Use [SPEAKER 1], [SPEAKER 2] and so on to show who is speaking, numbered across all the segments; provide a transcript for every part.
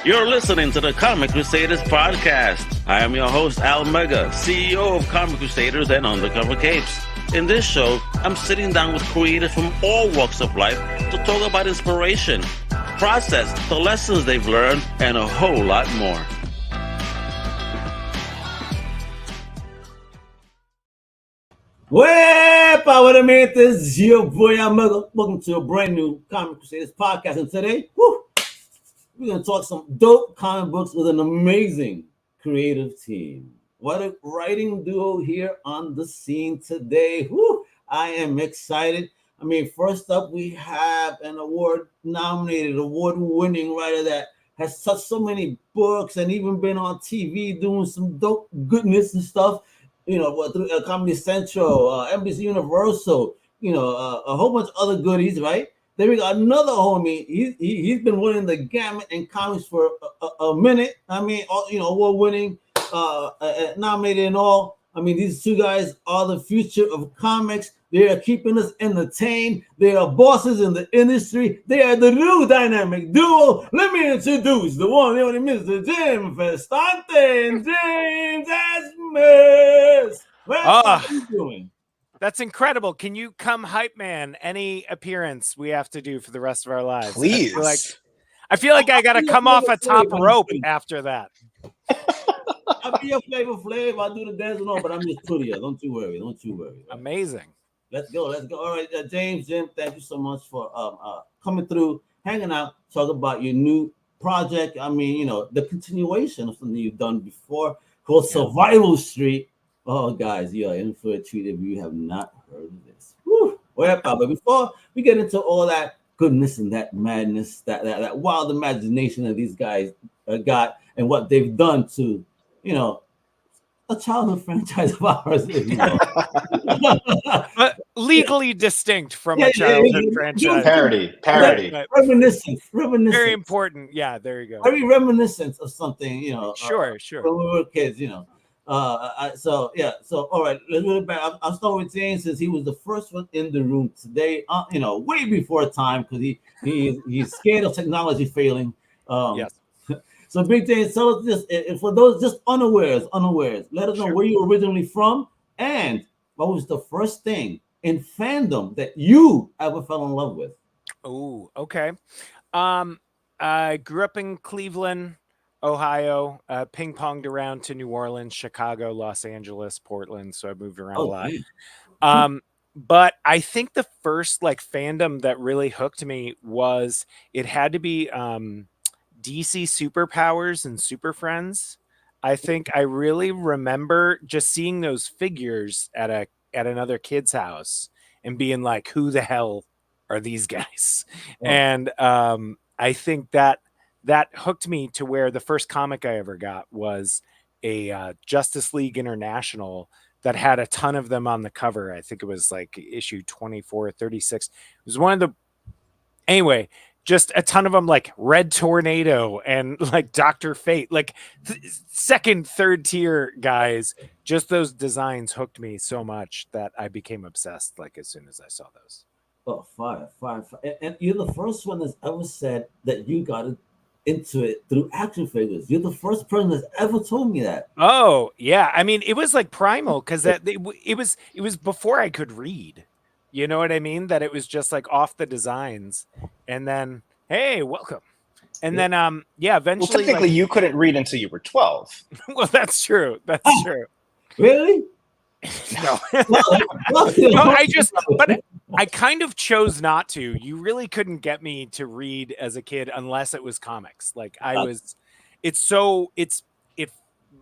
[SPEAKER 1] You're listening to the Comic Crusaders podcast. I am your host, Al Mega, CEO of Comic Crusaders and Undercover Capes. In this show, I'm sitting down with creators from all walks of life to talk about inspiration, process, the lessons they've learned, and a whole lot more.
[SPEAKER 2] Wepa, what a minute, this is your boy Al Mega. Welcome to a brand new Comic Crusaders podcast. And today, we're going to talk some dope comic books with an amazing creative team. What a writing duo here on the scene today. I am excited. I mean, first up, we have an award-nominated, award-winning writer that has touched so many books and even been on TV doing some dope goodness and stuff, you know, through Comedy Central, NBC Universal, you know, a whole bunch of other goodies, right? Then we got another homie. He's been running the gamut in comics for a minute. I mean, you know, award-winning, nominated and all. I mean, these two guys are the future of comics. They are keeping us entertained. They are bosses in the industry. They are the new dynamic duo. Let me introduce the one, the only Mr. Jim Festante and James Asmus. What are you doing?
[SPEAKER 3] That's incredible. Can you come hype man any appearance we have to do for the rest of our lives?
[SPEAKER 4] Please.
[SPEAKER 3] I feel like I got to come off a top rope after that.
[SPEAKER 2] I'll be your flavor. I'll do the dance and all, but I'm just pretty. Don't you worry. Right?
[SPEAKER 3] Amazing.
[SPEAKER 2] Let's go. All right, James, Jim, thank you so much for coming through, hanging out, talk about your new project. I mean, you know, the continuation of something you've done before called Survival Street. Oh, guys, you are in for a treat if you have not heard of this. But before we get into all that goodness and that madness, that wild imagination that these guys got and what they've done to, you know, a childhood franchise of ours, you know.
[SPEAKER 3] But legally distinct from a childhood franchise.
[SPEAKER 4] Parody.
[SPEAKER 2] Reminiscence.
[SPEAKER 3] Very important. Yeah, there you go.
[SPEAKER 2] Very reminiscent of something, you know.
[SPEAKER 3] Sure.
[SPEAKER 2] When we were kids, you know. So all right, let's go back. I'll start with James since he was the first one in the room today. You know, way before time because he's scared of technology failing.
[SPEAKER 3] Yes.
[SPEAKER 2] So Big James, tell us this for those just unawares. Let us know where you were originally from and what was the first thing in fandom that you ever fell in love with.
[SPEAKER 3] Oh, okay. I grew up in Cleveland, Ohio, ping-ponged around to New Orleans, Chicago, Los Angeles, Portland. So I moved around a lot. But I think the first fandom that really hooked me was it had to be DC Superpowers and Super Friends. I think I really remember just seeing those figures at another kid's house and being like, who the hell are these guys? Oh. And I think that hooked me to where the first comic I ever got was a Justice League International that had a ton of them on the cover. I think it was like issue 24 or 36. It was one of the, anyway, just a ton of them, like Red Tornado and like Dr. Fate, like second, third tier guys. Just those designs hooked me so much that I became obsessed like as soon as I saw those.
[SPEAKER 2] Oh, fire. And you're the first one that's ever said that you got into it through action figures. You're the first person that's ever told me that.
[SPEAKER 3] Oh, yeah. I mean, it was like primal because it was before I could read. You know what I mean? That it was just like off the designs, and then hey, welcome, and then eventually.
[SPEAKER 4] Well, technically, you couldn't read until you were 12.
[SPEAKER 3] Well, that's true. That's true.
[SPEAKER 2] Really?
[SPEAKER 3] No. I kind of chose not to. You really couldn't get me to read as a kid unless it was comics. Like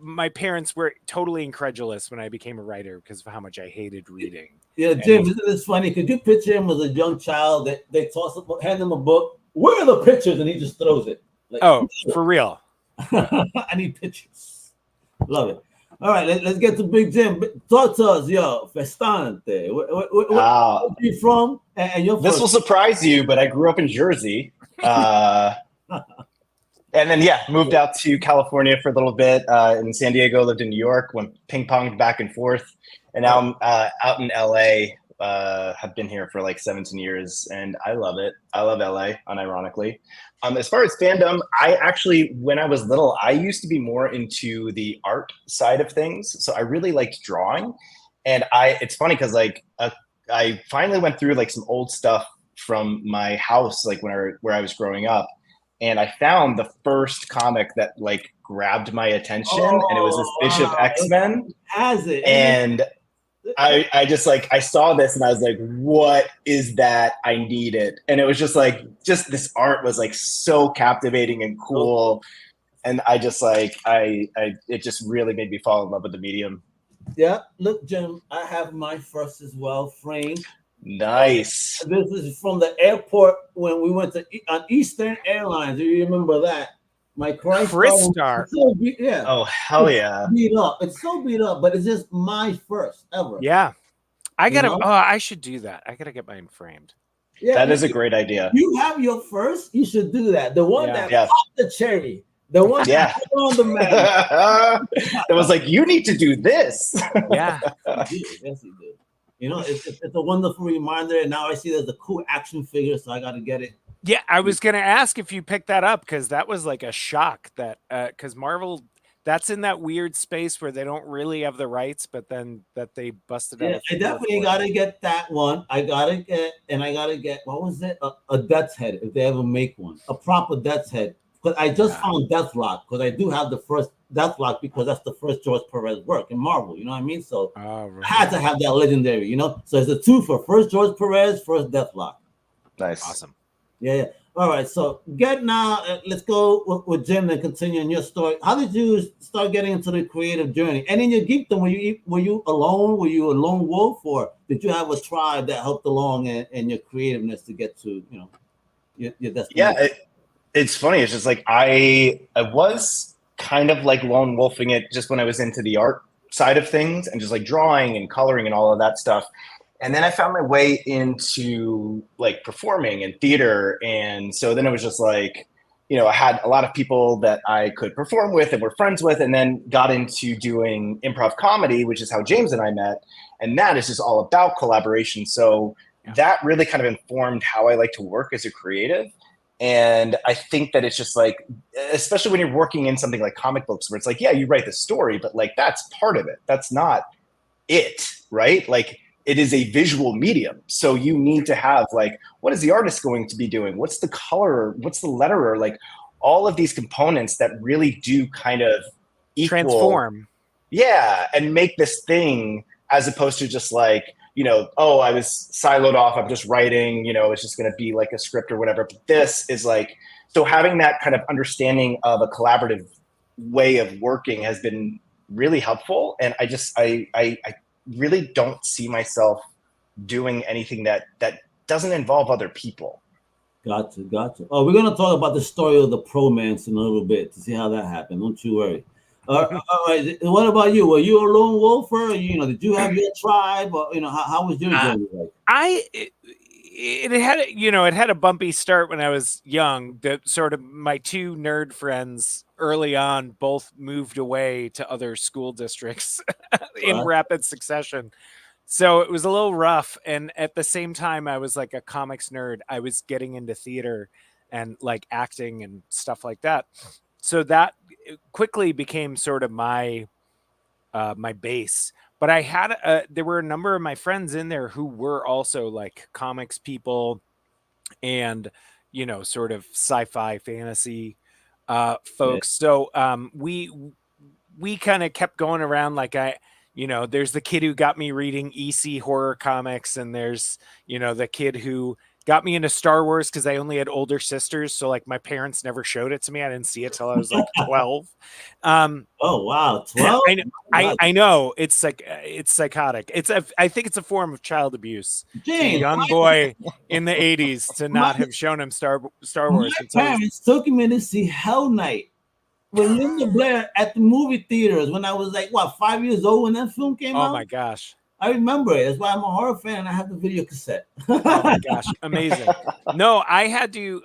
[SPEAKER 3] my parents were totally incredulous when I became a writer because of how much I hated reading.
[SPEAKER 2] Yeah, Jim, isn't this funny? Could you picture him as a young child that they hand him a book? Where are the pictures? And he just throws it. Like,
[SPEAKER 3] for real.
[SPEAKER 2] I need pictures. Love it. All right, let's get to Big Jim. Talk to us, Festante. Where are you from? And
[SPEAKER 4] this will surprise you, but I grew up in Jersey. And then, moved out to California for a little bit. In San Diego, lived in New York, went ping-ponged back and forth. And now I'm out in LA have been here for like 17 years, and I love it. I love LA, unironically. As far as fandom, I actually, when I was little, I used to be more into the art side of things. So I really liked drawing, and it's funny because I finally went through like some old stuff from my house, like where I was growing up, and I found the first comic that like grabbed my attention, and it was this Bishop X-Men.
[SPEAKER 2] Has it?
[SPEAKER 4] And I just like, I saw this and I was like, what is that? I need it. And it was just like, this art was like so captivating and cool. And I just like, it just really made me fall in love with the medium.
[SPEAKER 2] Yeah, look, Jim, I have my first as well, framed.
[SPEAKER 4] Nice.
[SPEAKER 2] This is from the airport when we went on Eastern Airlines. Do you remember that? My
[SPEAKER 3] Crystar.
[SPEAKER 2] So yeah.
[SPEAKER 4] Oh, hell yeah.
[SPEAKER 2] It's beat up. It's so beat up, but it's just my first ever.
[SPEAKER 3] Yeah. I should do that. I gotta get mine framed.
[SPEAKER 2] Yeah,
[SPEAKER 4] that is a great idea.
[SPEAKER 2] You have your first, you should do that. The one that popped the cherry. The one that put on the man.
[SPEAKER 4] It was like, you need to do this.
[SPEAKER 3] Yeah.
[SPEAKER 2] Yes, he did. You know, it's a wonderful reminder. And now I see there's a cool action figure, so I got to get it.
[SPEAKER 3] Yeah, I was going to ask if you picked that up because that was like a shock that because Marvel, that's in that weird space where they don't really have the rights, but then that they busted out.
[SPEAKER 2] I definitely got to get that one. I got to get, what was it? A Death's Head, if they ever make one. A proper Death's Head. Because I just found Deathlock, because I do have the first Deathlock, because that's the first George Perez work in Marvel, you know what I mean? So I had to have that legendary, you know? So it's a two for first George Perez, first Deathlock.
[SPEAKER 4] Nice.
[SPEAKER 3] Awesome.
[SPEAKER 2] Yeah. All right. So let's go with Jim and continue in your story. How did you start getting into the creative journey? And in your geekdom, were you alone? Were you a lone wolf, or did you have a tribe that helped along in your creativeness to get to, you know, your destination?
[SPEAKER 4] Yeah. It's funny. It's just like I was kind of like lone wolfing it just when I was into the art side of things and just like drawing and coloring and all of that stuff. And then I found my way into like performing and theater. And so then it was just like, you know, I had a lot of people that I could perform with and were friends with, and then got into doing improv comedy, which is how James and I met. And that is just all about collaboration. So that really kind of informed how I like to work as a creative. And I think that it's just like, especially when you're working in something like comic books, where it's like, yeah, you write the story, but like that's part of it. That's not it, right? Like it is a visual medium. So you need to have like, what is the artist going to be doing? What's the color? What's the letterer? Like all of these components that really do kind of
[SPEAKER 3] transform.
[SPEAKER 4] Yeah. And make this thing, as opposed to just like, you know, oh, I was siloed off, I'm just writing, you know, it's just going to be like a script or whatever. But this is like, so having that kind of understanding of a collaborative way of working has been really helpful. And I really don't see myself doing anything that doesn't involve other people.
[SPEAKER 2] Gotcha. Oh, we're going to talk about the story of the Promance in a little bit to see how that happened. Don't you worry. All right. What about you? Were you a lone wolfer? You know, did you have your tribe? Or, you know, how was your journey like?
[SPEAKER 3] It had a bumpy start when I was young. That sort of my two nerd friends early on both moved away to other school districts in rapid succession. So it was a little rough. And at the same time, I was like a comics nerd. I was getting into theater and like acting and stuff like that. So that quickly became sort of my base. But I had there were a number of my friends in there who were also like comics people and, you know, sort of sci-fi fantasy folks. So we kind of kept going around like there's the kid who got me reading EC horror comics, and there's, you know, the kid who got me into Star Wars because I only had older sisters. So like my parents never showed it to me. I didn't see it till I was like 12.
[SPEAKER 2] Oh, wow. 12?
[SPEAKER 3] I know. It's like, it's psychotic. I think it's a form of child abuse.
[SPEAKER 2] James,
[SPEAKER 3] a young boy in the 80s to not have shown him Star Wars.
[SPEAKER 2] My parents took me to see Hell Night with Linda Blair at the movie theaters when I was like, 5 years old when that film came out?
[SPEAKER 3] Oh my gosh.
[SPEAKER 2] I remember it. That's why I'm a horror fan and I have the video cassette.
[SPEAKER 3] Oh my gosh, amazing. No, I had to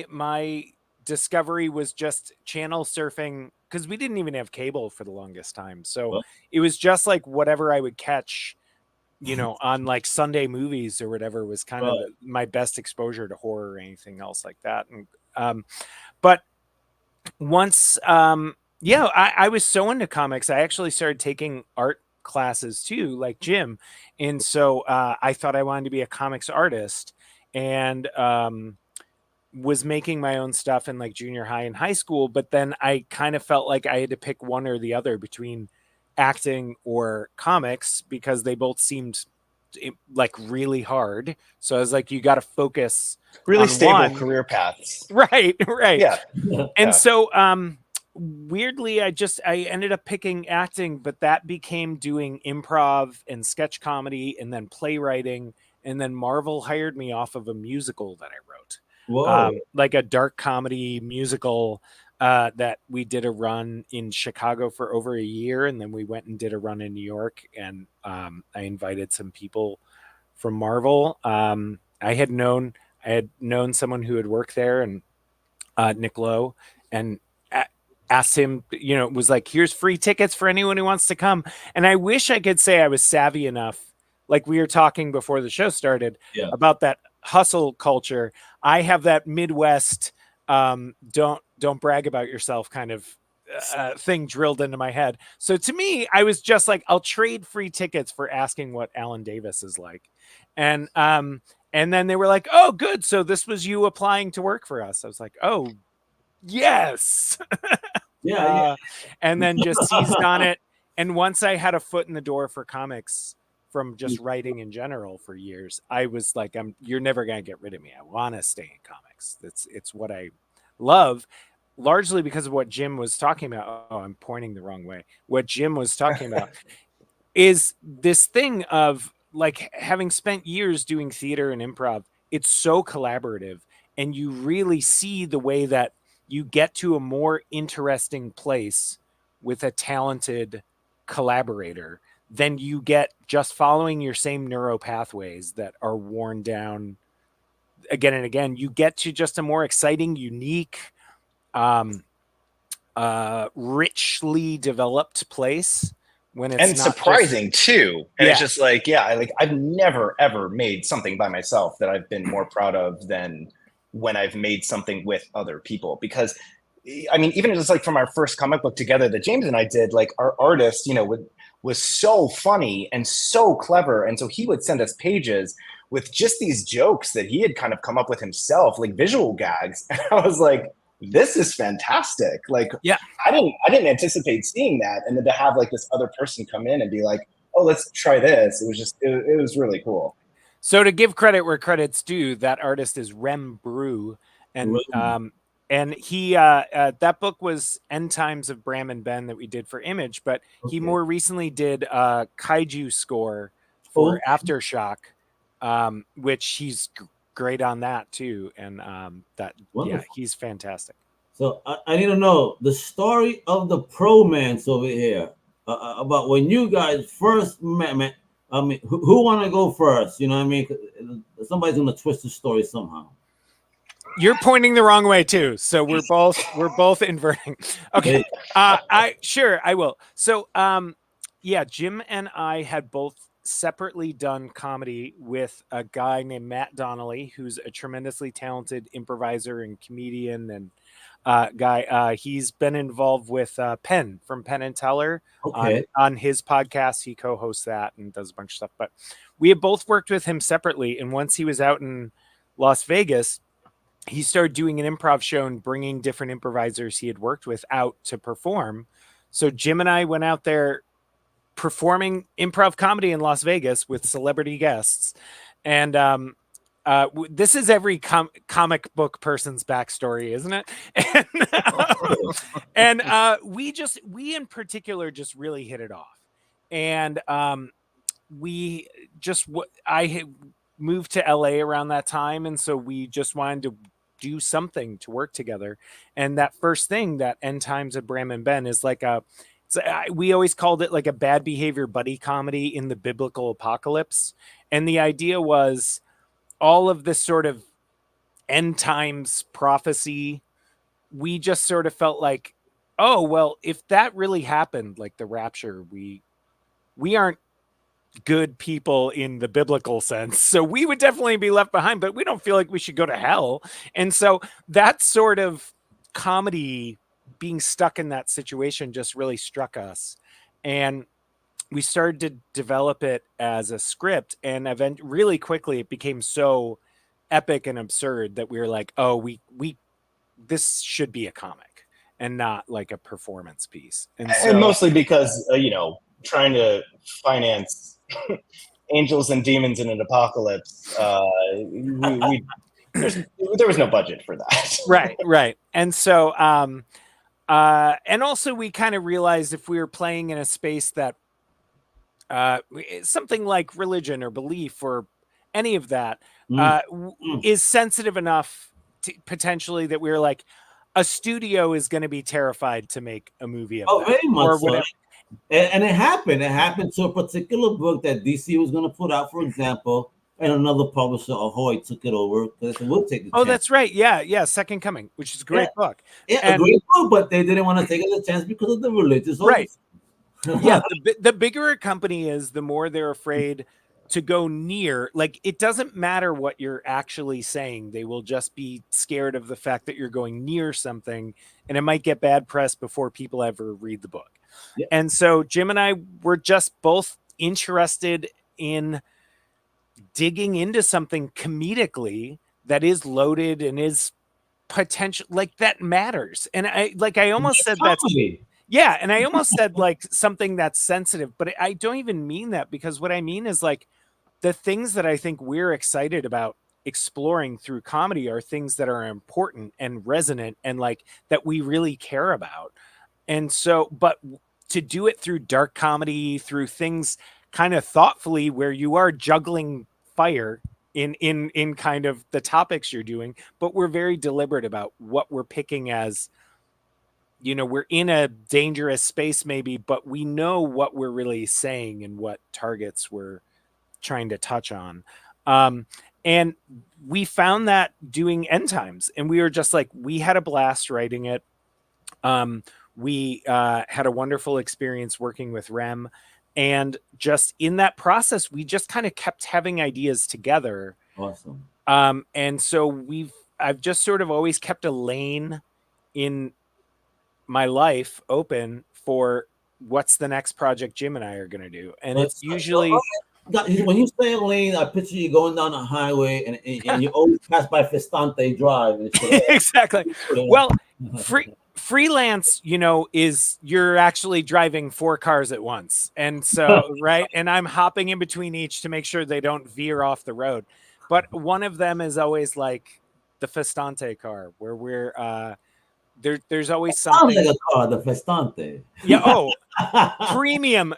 [SPEAKER 3] my discovery was just channel surfing because we didn't even have cable for the longest time. So it was just like whatever I would catch you know, on like Sunday movies or whatever was kind of my best exposure to horror or anything else like that. And but once I was so into comics, I actually started taking art classes too, like Jim. And so I thought I wanted to be a comics artist, and was making my own stuff in like junior high and high school. But then I kind of felt like I had to pick one or the other between acting or comics, because they both seemed like really hard. So I was like, you got to focus
[SPEAKER 4] Really
[SPEAKER 3] on
[SPEAKER 4] stable
[SPEAKER 3] one.
[SPEAKER 4] career paths.
[SPEAKER 3] Right.
[SPEAKER 4] Yeah.
[SPEAKER 3] And so weirdly, I ended up picking acting, but that became doing improv and sketch comedy and then playwriting. And then Marvel hired me off of a musical that I wrote.
[SPEAKER 2] Whoa.
[SPEAKER 3] Like a dark comedy musical that we did a run in Chicago for over a year. And then we went and did a run in New York. And I invited some people from Marvel. I had known someone who had worked there, and Nick Lowe, and asked him, you know, was like, here's free tickets for anyone who wants to come. And I wish I could say I was savvy enough, like we were talking before the show started, about that hustle culture. I have that Midwest don't brag about yourself kind of thing drilled into my head. So to me, I was just like, I'll trade free tickets for asking what Alan Davis is like. And then they were like, oh, good. So this was you applying to work for us. I was like, oh, yes. And then just seized on it. And once I had a foot in the door for comics from just writing in general for years, I was like, you're never going to get rid of me. I want to stay in comics. It's what I love, largely because of what Jim was talking about. Oh, I'm pointing the wrong way. What Jim was talking about is this thing of like having spent years doing theater and improv. It's so collaborative, and you really see the way that you get to a more interesting place with a talented collaborator than you get just following your same neuro pathways that are worn down again and again. You get to just a more exciting, unique, richly developed place when it's
[SPEAKER 4] and
[SPEAKER 3] not
[SPEAKER 4] surprising too. And
[SPEAKER 3] Yeah.
[SPEAKER 4] it's just like, I've never ever made something by myself that I've been more proud of than when I've made something with other people. Because I mean, even just like from our first comic book together that James and I did, like our artist, you know, was so funny and so clever. And so he would send us pages with just these jokes that he had kind of come up with himself, like visual gags. And I was like, this is fantastic. Like, I didn't anticipate seeing that. And then to have like this other person come in and be like, oh, let's try this. It was just, it was really cool.
[SPEAKER 3] So to give credit where credit's due, that artist is Rem Brew. And he, that book was End Times of Bram and Ben that we did for Image, but he more recently did a kaiju score for Aftershock, which he's great on that too. And he's fantastic.
[SPEAKER 2] So I need to know the story of the Promance over here, about when you guys first met. I mean, who want to go first? You know what I mean? Somebody's going to twist the story somehow.
[SPEAKER 3] You're pointing the wrong way too, so we're both inverting. Okay, I will. So, Jim and I had both separately done comedy with a guy named Matt Donnelly, who's a tremendously talented improviser and comedian and guy. He's been involved with Penn from Penn and Teller on his podcast. He co-hosts that and does a bunch of stuff. But we had both worked with him separately, and once he was out in Las Vegas, he started doing an improv show and bringing different improvisers he had worked with out to perform. So Jim and I went out there performing improv comedy in Las Vegas with celebrity guests. And this is every comic book person's backstory, isn't it? And we in particular just really hit it off. And I had moved to LA around that time. And so we just wanted to do something to work together. And that first thing, that End Times of Bram and Ben, is like we always called it like a bad behavior buddy comedy in the biblical apocalypse. And the idea was all of this sort of end times prophecy. We just sort of felt like, oh, well, if that really happened, like the rapture, we aren't good people in the biblical sense. So we would definitely be left behind, but we don't feel like we should go to hell. And so that sort of comedy, being stuck in that situation, just really struck us. And we started to develop it as a script, and really quickly it became so epic and absurd that we were like, oh, we this should be a comic and not like a performance piece.
[SPEAKER 4] And mostly because trying to finance angels and demons in an apocalypse, there was no budget for that.
[SPEAKER 3] right. And so and also we kind of realized if we were playing in a space that something like religion or belief or any of that is sensitive enough to potentially that we were like, a studio is going to be terrified to make a movie of that,
[SPEAKER 2] very much
[SPEAKER 3] or
[SPEAKER 2] so.
[SPEAKER 3] whatever.
[SPEAKER 2] And it happened. It happened to a particular book that DC was going to put out, for example, and another publisher, Ahoy, took it over. We'll take the chance.
[SPEAKER 3] That's right. Yeah. Second Coming, which is a great book.
[SPEAKER 2] Yeah, a great book, but they didn't want to take it as a chance because of the religious.
[SPEAKER 3] Right. Yeah. The bigger a company is, the more they're afraid to go near. Like, it doesn't matter what you're actually saying. They will just be scared of the fact that you're going near something, and it might get bad press before people ever read the book. Yeah. And so Jim and I were just both interested in digging into something comedically that is loaded and is potential, like, that matters. And I almost said that. Yeah. And I almost said like something that's sensitive, but I don't even mean that, because what I mean is like the things that I think we're excited about exploring through comedy are things that are important and resonant and like that we really care about. And so, but to do it through dark comedy, through things kind of thoughtfully, where you are juggling fire in kind of the topics you're doing, but we're very deliberate about what we're picking as, we're in a dangerous space maybe, but we know what we're really saying and what targets we're trying to touch on. And we found that doing End Times, and we were just like, we had a blast writing it. We had a wonderful experience working with Rem, and just in that process, we just kind of kept having ideas together.
[SPEAKER 2] Awesome.
[SPEAKER 3] And so I've just sort of always kept a lane in my life open for what's the next project Jim and I are going to do. And it's usually,
[SPEAKER 2] when you say a lane, I picture you going down a highway and you always pass by Festante Drive.
[SPEAKER 3] Exactly. Well, freelance, is you're actually driving 4 cars at once. And so, right. And I'm hopping in between each to make sure they don't veer off the road. But one of them is always like the Festante car, where we're, there's always something.
[SPEAKER 2] Sounds like a car, the Festante.
[SPEAKER 3] Yeah. Oh, premium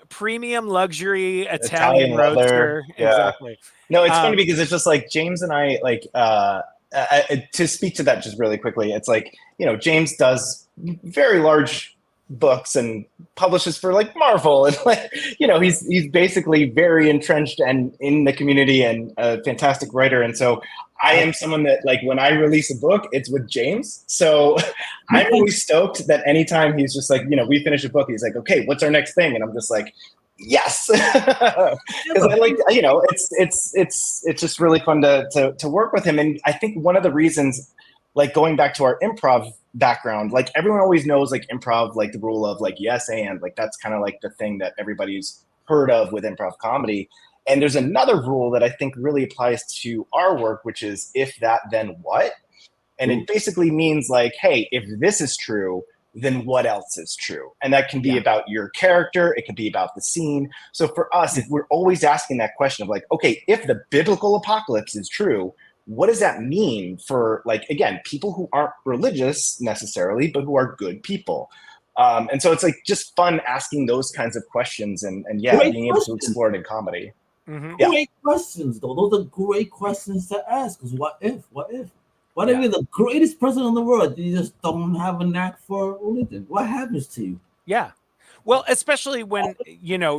[SPEAKER 3] luxury Italian roadster.
[SPEAKER 4] Yeah.
[SPEAKER 3] Exactly.
[SPEAKER 4] No, it's funny because it's just like James and I, like, to speak to that just really quickly, it's like, James does very large books and publishes for like Marvel, and like, he's basically very entrenched and in the community and a fantastic writer. And so I am someone that, like, when I release a book, it's with James. So I'm really stoked that anytime he's just like, we finish a book, he's like, okay, what's our next thing? And I'm just like, yes. Because I like, it's just really fun to work with him. And I think one of the reasons, like, going back to our improv background, like, everyone always knows, like, improv, like the rule of like, yes, and like, that's kind of like the thing that everybody's heard of with improv comedy. And there's another rule that I think really applies to our work, which is if that, then what? And it basically means like, hey, if this is true, then what else is true? And that can be about your character. It can be about the scene. So for us, if we're always asking that question of like, okay, if the biblical apocalypse is true, what does that mean for, like, again, people who aren't religious necessarily, but who are good people? And so it's like just fun asking those kinds of questions and being able to explore it in comedy.
[SPEAKER 3] Mm-hmm.
[SPEAKER 2] Yeah. Great questions, though. Those are great questions to ask. Because what if? What if you're the greatest person in the world, you just don't have a knack for religion? What happens to you?
[SPEAKER 3] Yeah. Well, especially when,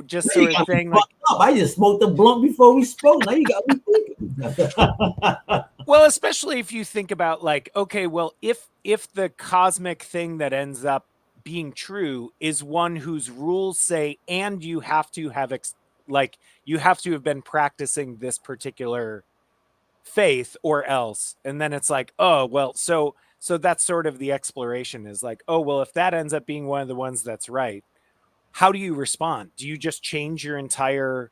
[SPEAKER 3] just sort of thing like,
[SPEAKER 2] I just smoked a blunt before we spoke. Now you got me thinking.
[SPEAKER 3] Well, especially if you think about like, okay, well, if the cosmic thing that ends up being true is one whose rules say, and you have to have Like, you have to have been practicing this particular faith or else. And then it's like, oh, well, so that's sort of the exploration is like, oh, well, if that ends up being one of the ones that's right, how do you respond? Do you just change your entire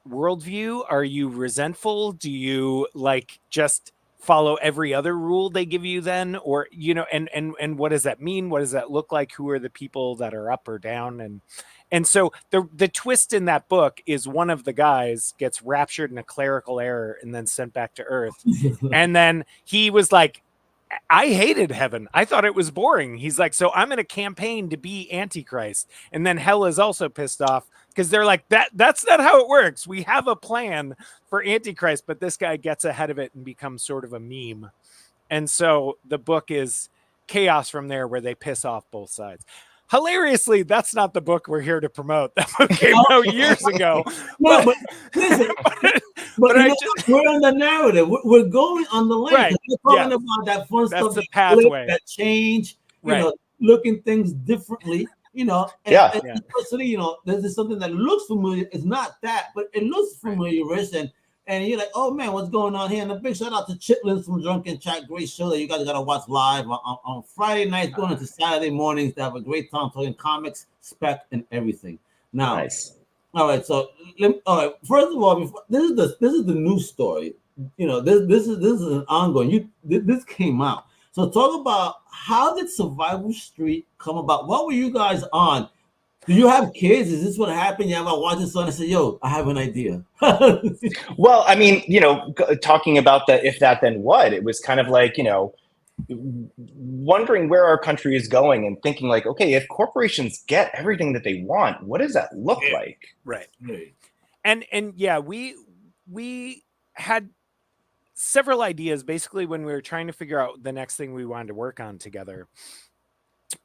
[SPEAKER 3] worldview? Are you resentful? Do you like just follow every other rule they give you then? Or, you know, and what does that mean? What does that look like? Who are the people that are up or down? And so the twist in that book is one of the guys gets raptured in a clerical error and then sent back to Earth. And then he was like, I hated heaven. I thought it was boring. He's like, so I'm in a campaign to be Antichrist. And then hell is also pissed off because they're like, that's not how it works. We have a plan for Antichrist, but this guy gets ahead of it and becomes sort of a meme. And so the book is chaos from there, where they piss off both sides. Hilariously, that's not the book we're here to promote. That book came out years ago.
[SPEAKER 2] No, but listen, but we're on the narrative. We're going on the lane.
[SPEAKER 3] Right.
[SPEAKER 2] We're talking about that fun
[SPEAKER 3] That's
[SPEAKER 2] stuff,
[SPEAKER 3] the pathway,
[SPEAKER 2] that change, you
[SPEAKER 3] right.
[SPEAKER 2] know, looking things differently, you know. And especially, you know, this is something that looks familiar. It's not that, but it looks familiar-ish, and you're like, oh man, what's going on here? And a big shout out to Chitlins from Drunken Chat. Great show that you guys gotta watch live on Friday nights, going into Saturday mornings to have a great time talking comics, spec, and everything. Now,
[SPEAKER 4] Nice.
[SPEAKER 2] All right. So, all right. First of all, this is the new story. You know, this is an ongoing. This came out. So, talk about how did Survival Street come about? What were you guys on? Do you have kids? Is this what happened? You ever watch this on and say, yo, I have an idea?
[SPEAKER 4] Well, I mean, you know, talking about the if that then what, it was kind of like, you know, wondering where our country is going and thinking like, okay, if corporations get everything that they want, what does that look like?
[SPEAKER 3] Right. And yeah, we had several ideas basically when we were trying to figure out the next thing we wanted to work on together.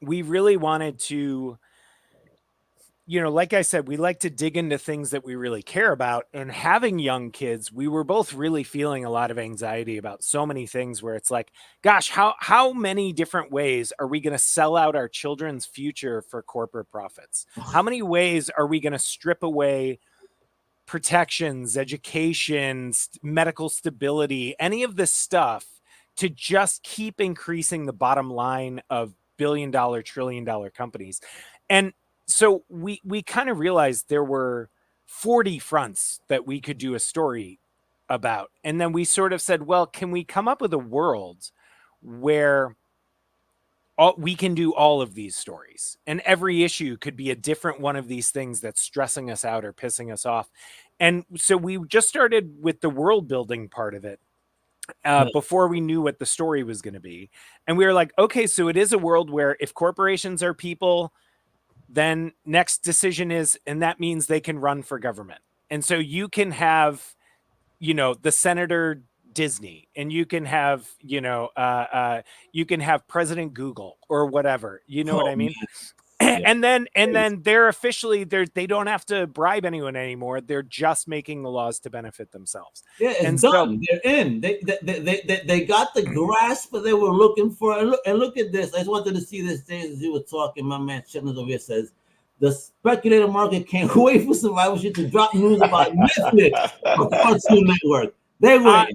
[SPEAKER 3] We really wanted to, you know, like I said, we like to dig into things that we really care about. And having young kids, we were both really feeling a lot of anxiety about so many things where it's like, gosh, how many different ways are we going to sell out our children's future for corporate profits? How many ways are we going to strip away protections, education, medical stability, any of this stuff to just keep increasing the bottom line of billion-dollar, trillion-dollar companies? And so we kind of realized there were 40 fronts that we could do a story about. And then we sort of said, well, can we come up with a world where we can do all of these stories, and every issue could be a different one of these things that's stressing us out or pissing us off. And so we just started with the world building part of it before we knew what the story was going to be. And we were like, okay, so it is a world where if corporations are people, then next decision is, and that means they can run for government. And so you can have, you know, the Senator Disney, and you can have, you know, you can have President Google or whatever, you know what I mean? And then they're officially they don't have to bribe anyone anymore. They're just making the laws to benefit themselves.
[SPEAKER 2] Yeah, it's done. They're in. They got the grasp that they were looking for. And look at this. I just wanted to see this thing as you were talking. My man Chitlins over here says the speculator market can't wait for Survival Street to drop news about Netflix or Cartoon Network. They were.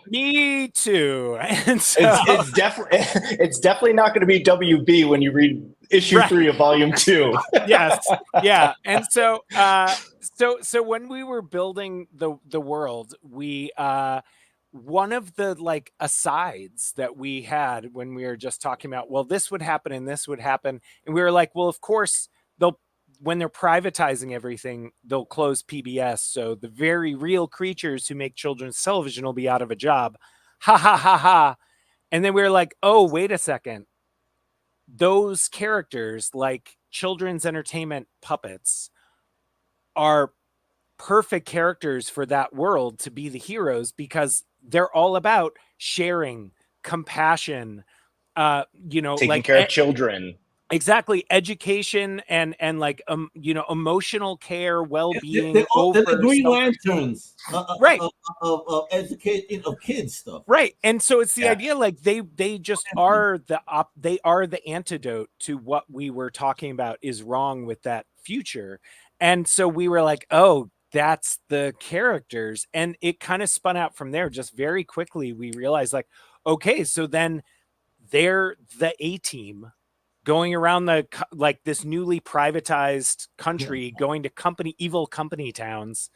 [SPEAKER 3] Me too. And so,
[SPEAKER 4] it's definitely not going to be WB when you read issue 3 of volume 2.
[SPEAKER 3] Yes. Yeah. And so so when we were building the world, we one of the like asides that we had when we were just talking about, well, this would happen and this would happen, and we were like, well, of course when they're privatizing everything, they'll close PBS. So the very real creatures who make children's television will be out of a job. Ha ha ha ha. And then we were like, oh, wait a second. Those characters, like children's entertainment puppets, are perfect characters for that world to be the heroes, because they're all about sharing, compassion, you know,
[SPEAKER 4] taking
[SPEAKER 3] like
[SPEAKER 4] care of children.
[SPEAKER 3] Exactly, education and like you know, emotional care, well-being.
[SPEAKER 2] They're the Green Lanterns,
[SPEAKER 3] right?
[SPEAKER 2] Of education of kids stuff,
[SPEAKER 3] right? And so it's the idea, like they just are they are the antidote to what we were talking about is wrong with that future. And so we were like, oh, that's the characters. And it kind of spun out from there. Just very quickly, we realized like, okay, so then they're the A-team going around like this newly privatized country, going to evil company towns,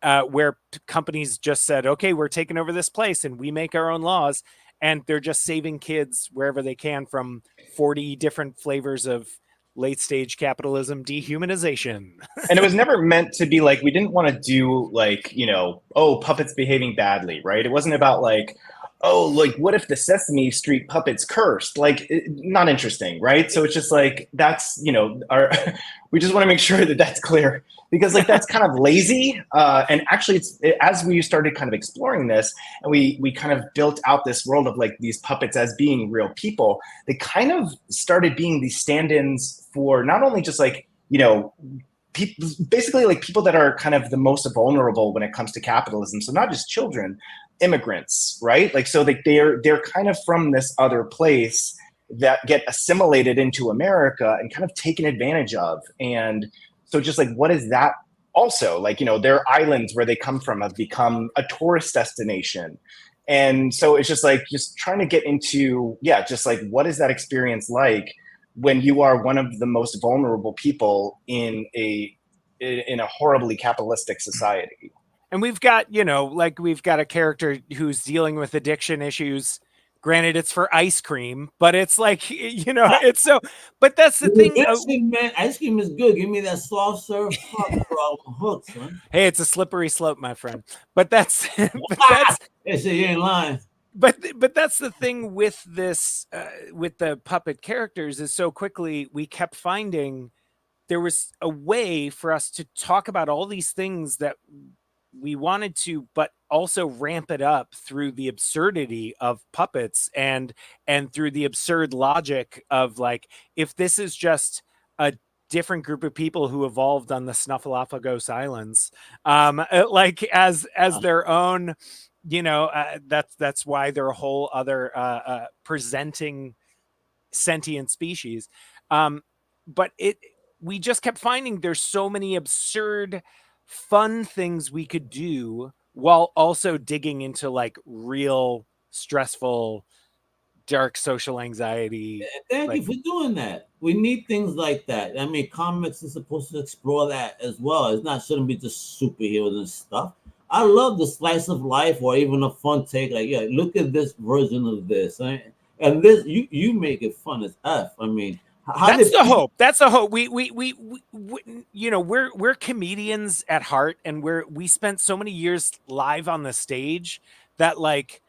[SPEAKER 3] where companies just said, okay, we're taking over this place and we make our own laws. And they're just saving kids wherever they can from 40 different flavors of late stage capitalism dehumanization.
[SPEAKER 4] And it was never meant to be like, we didn't want to do like, oh, puppets behaving badly, right? It wasn't about like, oh, like what if the Sesame Street puppets cursed? Like, not interesting, right? So it's just like, that's, we just want to make sure that that's clear, because like that's kind of lazy. And actually, as we started kind of exploring this, and we kind of built out this world of like these puppets as being real people, they kind of started being these stand-ins for not only just like, people, basically like people that are kind of the most vulnerable when it comes to capitalism. So not just children, immigrants, right? Like, so they're kind of from this other place that get assimilated into America and kind of taken advantage of. And so just like, what is that also? Like, their islands where they come from have become a tourist destination. And so it's just like, just trying to get into, just like, what is that experience like when you are one of the most vulnerable people in a horribly capitalistic society?
[SPEAKER 3] And we've got, we've got a character who's dealing with addiction issues. Granted, it's for ice cream, but it's like, it's so, but that's the thing.
[SPEAKER 2] Listen, man, ice cream is good. Give me that soft serve cup, bro. Hook, son.
[SPEAKER 3] Hey, it's a slippery slope, my friend. But that's,
[SPEAKER 2] you ain't lying.
[SPEAKER 3] But that's the thing with this, with the puppet characters, is so quickly we kept finding there was a way for us to talk about all these things that we wanted to, but also ramp it up through the absurdity of puppets and through the absurd logic of like, if this is just a different group of people who evolved on the Snuffleupagus Islands, like as their own, that's why they're a whole other presenting sentient species. But we just kept finding there's so many absurd, fun things we could do while also digging into like real stressful, dark social anxiety.
[SPEAKER 2] Thank you for doing that. We need things like that. I mean, comics is supposed to explore that as well. Shouldn't be just superheroes and stuff. I love the slice of life, or even a fun take. Like, look at this version of this, right? And this you make it fun as F. I mean,
[SPEAKER 3] that's the hope. That's the hope. We we're comedians at heart, and we spent so many years live on the stage that like,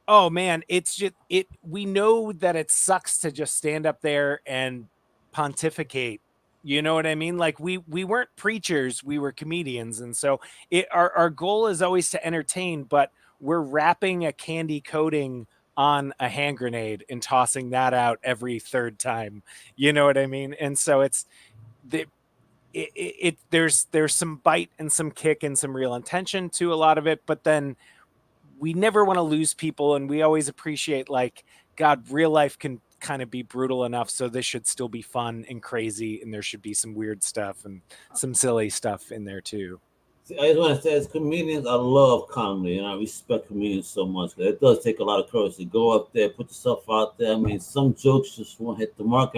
[SPEAKER 3] oh man, it's just we know that it sucks to just stand up there and pontificate. You know what I mean? Like we weren't preachers, we were comedians. And so our goal is always to entertain, but we're wrapping a candy coating on a hand grenade and tossing that out every third time. You know what I mean? And so there's some bite and some kick and some real intention to a lot of it, but then we never want to lose people. And we always appreciate like, God, real life can kind of be brutal enough, so this should still be fun and crazy, and there should be some weird stuff and some silly stuff in there too.
[SPEAKER 2] See, I just want to say, as comedians, I love comedy, and I respect comedians so much. It does take a lot of courage to go up there, put yourself out there. I mean, some jokes just won't hit the mark.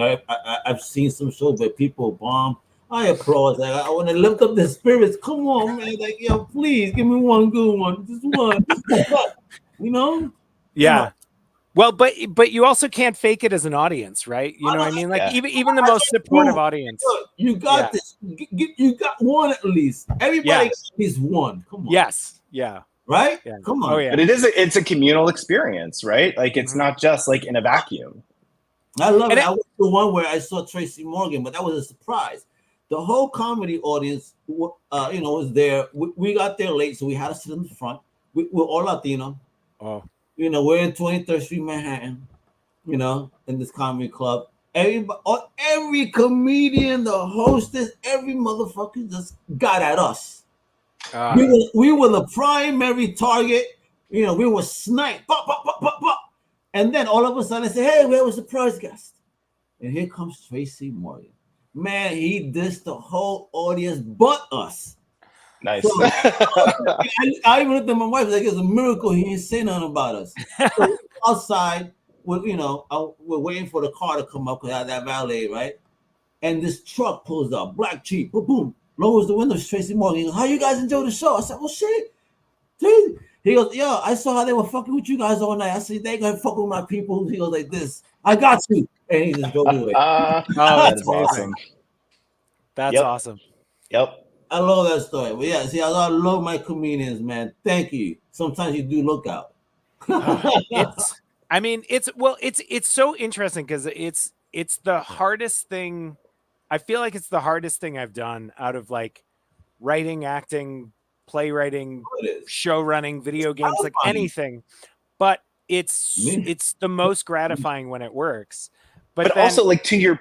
[SPEAKER 2] I've seen some shows where people bomb. I applaud. Like, I want to lift up the spirits. Come on, man! Like, please give me one good one, just one.
[SPEAKER 3] Yeah. Well, but you also can't fake it as an audience, right? You know what I mean? Like even the most supportive audience.
[SPEAKER 2] You got this. You got one at least. Everybody got at least one. Come on.
[SPEAKER 3] Yes. Yeah.
[SPEAKER 2] Right? Yeah. Come on.
[SPEAKER 3] Oh, yeah.
[SPEAKER 4] But it's a communal experience, right? Like it's not just like in a vacuum.
[SPEAKER 2] I love it. I was the one where I saw Tracy Morgan, but that was a surprise. The whole comedy audience, was there. We got there late, so we had to sit in the front. We're all Latino.
[SPEAKER 3] Oh.
[SPEAKER 2] We're in 23rd Street, Manhattan, in this comedy club. Every comedian, the hostess, every motherfucker just got at us. We were the primary target. We were sniped. Pop, pop, pop, pop, pop. And then all of a sudden, I say, hey, we have a surprise guest. And here comes Tracy Morgan. Man, he dissed the whole audience but us.
[SPEAKER 4] Nice.
[SPEAKER 2] So, I even looked at my wife like it's a miracle he ain't say nothing about us. So outside, we're waiting for the car to come up because I had that valet, right? And this truck pulls up, black Jeep, boom, boom, lowers the windows. Tracy Morgan, he goes, "How you guys enjoy the show?" I said, "Well, shit." He goes, "Yo, I saw how they were fucking with you guys all night." I said, "They gonna fuck with my people." He goes like this, "I got you," and he just drove away.
[SPEAKER 3] Oh,
[SPEAKER 4] That's awesome.
[SPEAKER 3] That's awesome.
[SPEAKER 4] Yep.
[SPEAKER 2] I love that story. But yeah, see, I love my comedians, man. Thank you. Sometimes you do look out.
[SPEAKER 3] It's so interesting because it's the hardest thing. I feel like it's the hardest thing I've done out of like writing, acting, playwriting, show running, video games, like anything. But it's the most gratifying when it works. But then,
[SPEAKER 4] also, like to your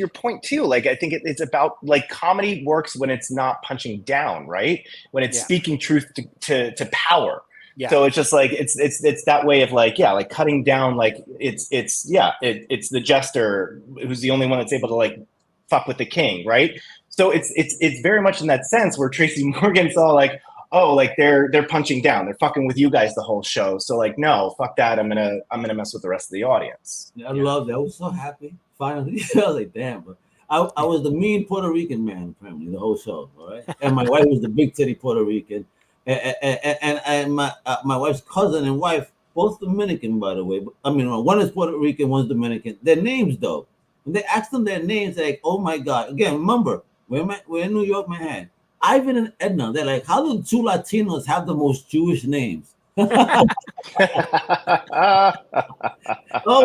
[SPEAKER 4] point too, like I think it's about like comedy works when it's not punching down, right? When it's speaking truth to power. Yeah. So it's just like it's that way of like like cutting down, like it's the jester who's the only one that's able to like fuck with the king, right? So it's very much in that sense where Tracy Morgan saw like, oh, like they're punching down, they're fucking with you guys the whole show. So like, no, fuck that. I'm gonna mess with the rest of the audience.
[SPEAKER 2] I love that. I was so happy. Finally, I was like, damn. But I was the mean Puerto Rican man apparently the whole show, all right. And my wife was the big titty Puerto Rican, and my wife's cousin and wife both Dominican, by the way. But, I mean, one is Puerto Rican, one's Dominican. Their names though, when they asked them their names, they're like, oh my god. Again, remember we're in New York, Manhattan. Ivan and Edna, they're like, how do two Latinos have the most Jewish names? Oh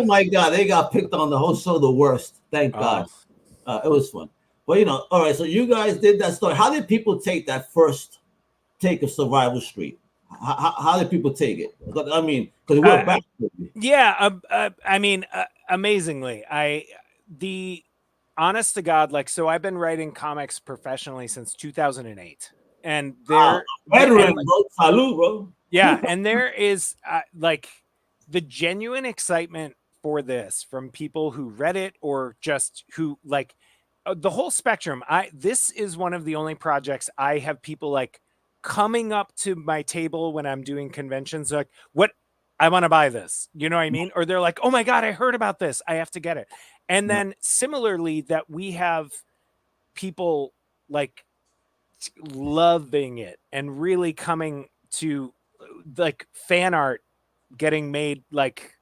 [SPEAKER 2] my God, they got picked on the whole show the worst. Thank God. It was fun. But all right, so you guys did that story. How did people take that first take of Survival Street? How did people take it? I mean, because we're back.
[SPEAKER 3] Yeah, amazingly. Honest to God, like, so I've been writing comics professionally since 2008, and
[SPEAKER 2] veteran, bro. Salud, bro.
[SPEAKER 3] Yeah, and there is like the genuine excitement for this from people who read it or just who like the whole spectrum. This is one of the only projects I have people like coming up to my table when I'm doing conventions, like, what? I want to buy this, you know what I mean? Or they're like, oh my God, I heard about this, I have to get it. And then similarly, that we have people like loving it and really coming to like fan art getting made like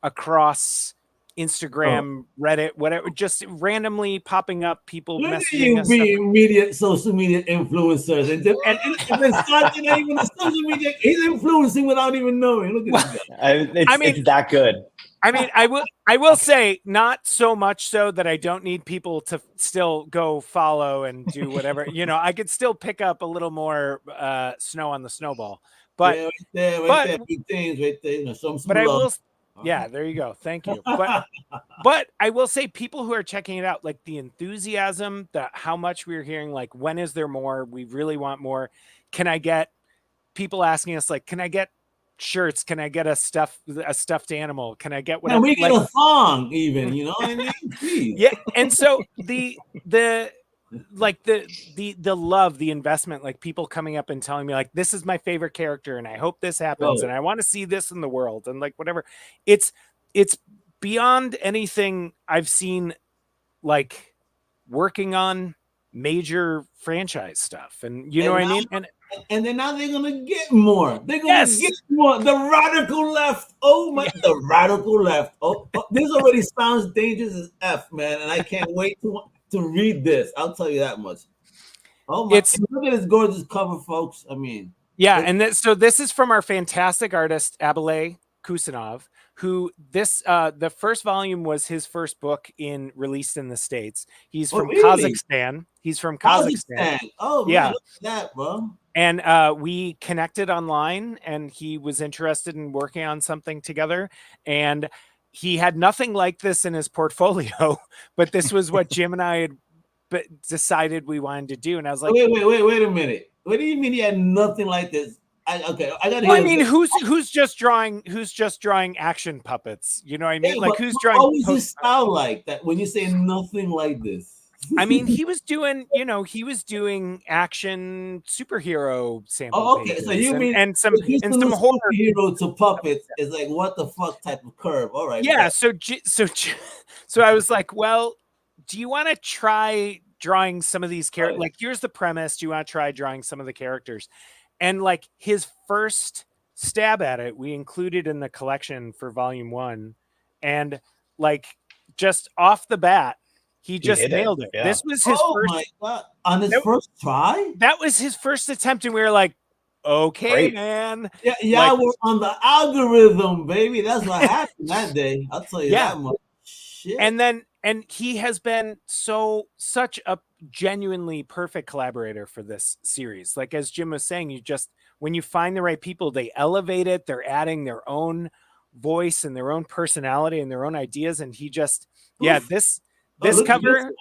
[SPEAKER 3] across Instagram, Reddit, whatever, just randomly popping up, people messaging us.
[SPEAKER 2] Immediate social media influencers, and not even the social media, he's influencing without even knowing. Look at this guy.
[SPEAKER 4] It's that good.
[SPEAKER 3] I mean, I will say not so much so that I don't need people to still go follow and do whatever. I could still pick up a little more snow on the snowball. But
[SPEAKER 2] right there, big things right there.
[SPEAKER 3] But I will. Yeah, there you go. Thank you. But I will say, people who are checking it out, like the enthusiasm, how much we're hearing, like, when is there more? We really want more. Can I get people asking us, like, can I get shirts? Can I get a stuffed animal? Can I get whatever?
[SPEAKER 2] We get a song, even, you know what I mean? Jeez.
[SPEAKER 3] Yeah, and so the love, the investment, like people coming up and telling me like, this is my favorite character and I hope this happens and I want to see this in the world and like whatever. It's beyond anything I've seen, like working on major franchise stuff, and you know what I mean?
[SPEAKER 2] And then now they're gonna get more. They're gonna get more. The radical left. Oh my! The radical left. Oh, this already sounds dangerous as F, man, and I can't wait to read this. I'll tell you that much. Oh my! Look at this gorgeous cover, folks. I mean,
[SPEAKER 3] so this is from our fantastic artist Abelay Kusanov, who the first volume was his first book released in the States. He's from Kazakhstan. He's from Kazakhstan.
[SPEAKER 2] Oh man, look at that, bro.
[SPEAKER 3] And we connected online, and he was interested in working on something together. And he had nothing like this in his portfolio, but this was what Jim and I had decided we wanted to do. And I was like,
[SPEAKER 2] wait a minute. What do you mean he had nothing like this? I got.
[SPEAKER 3] Well, I mean, who's just drawing action puppets? You know what I mean? Like, who's drawing?
[SPEAKER 2] What was his style like that? When you say nothing like this,
[SPEAKER 3] I mean, he was doing action superhero sample
[SPEAKER 2] Oh, okay.
[SPEAKER 3] pages
[SPEAKER 2] So you mean
[SPEAKER 3] and some
[SPEAKER 2] reducing the
[SPEAKER 3] horror.
[SPEAKER 2] superhero to puppets is like what the fuck type of curve? All right.
[SPEAKER 3] Yeah.
[SPEAKER 2] But
[SPEAKER 3] So I was like, well, do you want to try drawing some of these characters? Like, here's the premise. Do you want to try drawing some of the characters? And like his first stab at it, we included in the collection for volume 1. And like just off the bat, he just nailed it.
[SPEAKER 4] Yeah.
[SPEAKER 3] This was his first.
[SPEAKER 2] My God. On his first try?
[SPEAKER 3] That was his first attempt. And we were like, okay,
[SPEAKER 4] Great.
[SPEAKER 3] man.
[SPEAKER 2] Yeah, y'all were on the algorithm, baby. That's what happened that day. I'll tell you that much. Shit.
[SPEAKER 3] And he has been such a genuinely perfect collaborator for this series. Like, as Jim was saying, when you find the right people, they elevate it. They're adding their own voice and their own personality and their own ideas. And he just, this cover,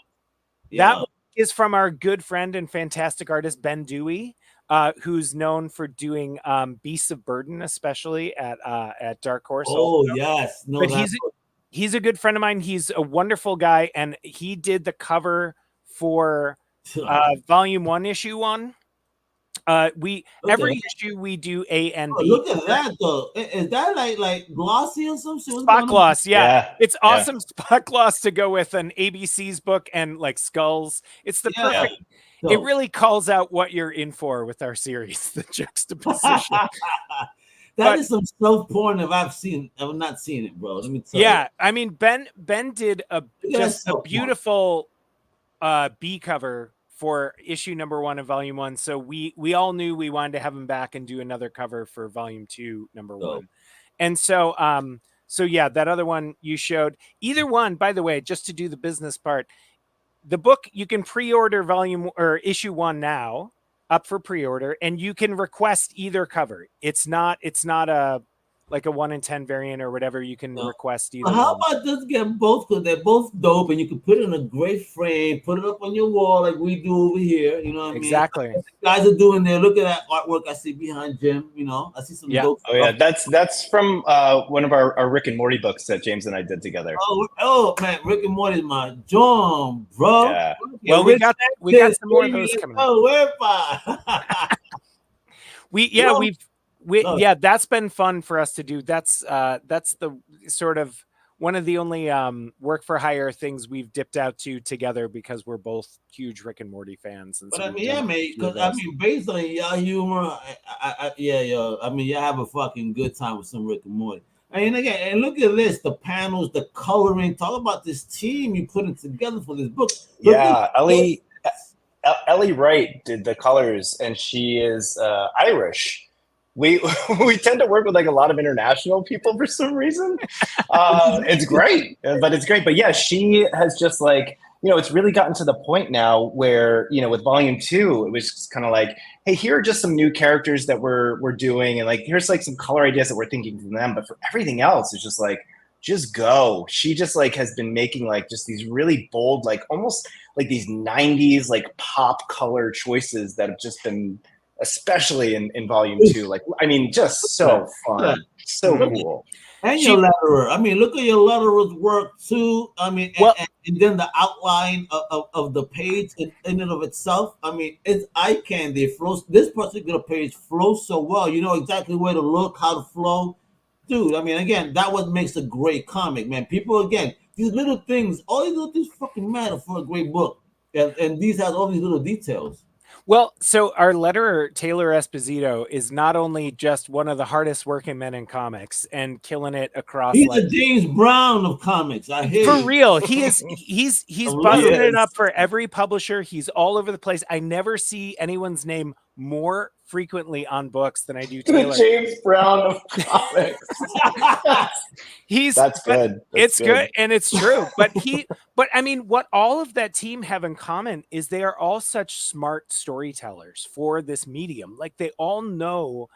[SPEAKER 3] that is from our good friend and fantastic artist, Ben Dewey, who's known for doing Beasts of Burden, especially at Dark Horse.
[SPEAKER 2] Oh, yes. No,
[SPEAKER 3] but he's a good friend of mine. He's a wonderful guy. And he did the cover for volume 1, issue 1. Every issue we do A and B.
[SPEAKER 2] Look at that though. Is that like glossy or something?
[SPEAKER 3] Spot gloss, yeah. It's awesome spot gloss to go with an ABC's book and like skulls. It's the perfect. It really calls out what you're in for with our series, the juxtaposition.
[SPEAKER 2] That is some self porn if I've not seen it, bro. Let me tell you.
[SPEAKER 3] Yeah, I mean Ben did a beautiful B cover for issue number 1 of volume 1. So we all knew we wanted to have him back and do another cover for volume 2, number 1. And so that other one you showed, either one, by the way, just to do the business part, the book, you can pre-order volume or issue 1 now, up for pre-order, and you can request either cover. It's not a like a 1 in 10 variant or whatever. You can request either.
[SPEAKER 2] How about just get both, because they're both dope, and you can put it in a great frame, put it up on your wall like we do over here. You know what I mean?
[SPEAKER 3] Exactly.
[SPEAKER 2] Guys are doing there. Look at that artwork I see behind Jim. You know, I see some dope stuff.
[SPEAKER 4] That's from one of our Rick and Morty books that James and I did together.
[SPEAKER 2] Oh man, Rick and Morty is my jam, bro.
[SPEAKER 4] Yeah.
[SPEAKER 3] Well, we got some more of those coming up.
[SPEAKER 2] Oh, where
[SPEAKER 3] that's been fun for us to do. That's the sort of one of the only work for hire things we've dipped out to together, because we're both huge Rick and Morty fans. And
[SPEAKER 2] but I mean, mate, because I mean, based on y'all humor, y'all have a fucking good time with some Rick and Morty. I mean, again, and look at this, the panels, the coloring. Talk about this team you putting together for this book.
[SPEAKER 4] Ellie Wright did the colors, and she is Irish. We tend to work with like a lot of international people for some reason. It's great. But yeah, she has just like, it's really gotten to the point now where, with volume 2, it was just kind of like, hey, here are just some new characters that we're doing. And like, here's like some color ideas that we're thinking from them. But for everything else, it's just like, just go. She just like has been making like just these really bold, like almost like these 90s, like pop color choices that have just been, especially in volume 2, like, I mean, just so fun, so cool.
[SPEAKER 2] And your letterer. I mean, look at your letterer's work too. I mean, and then the outline of the page in and of itself. I mean, it's eye candy. It flows. This particular page flows so well. You know exactly where to look, how to flow. Dude, I mean, again, that what makes a great comic, man. People, again, these little things, all these little things fucking matter for a great book. And these has all these little details.
[SPEAKER 3] Well, so our letterer, Taylor Esposito, is not only just one of the hardest working men in comics and killing it across.
[SPEAKER 2] He's a James Brown of comics. I hear
[SPEAKER 3] for real. He's busting it up for every publisher. He's all over the place. I never see anyone's name more frequently on books than I do Taylor.
[SPEAKER 4] The James Brown of comics. That's good.
[SPEAKER 3] It's good and it's true. But I mean, what all of that team have in common is they are all such smart storytellers for this medium. Like, they all know,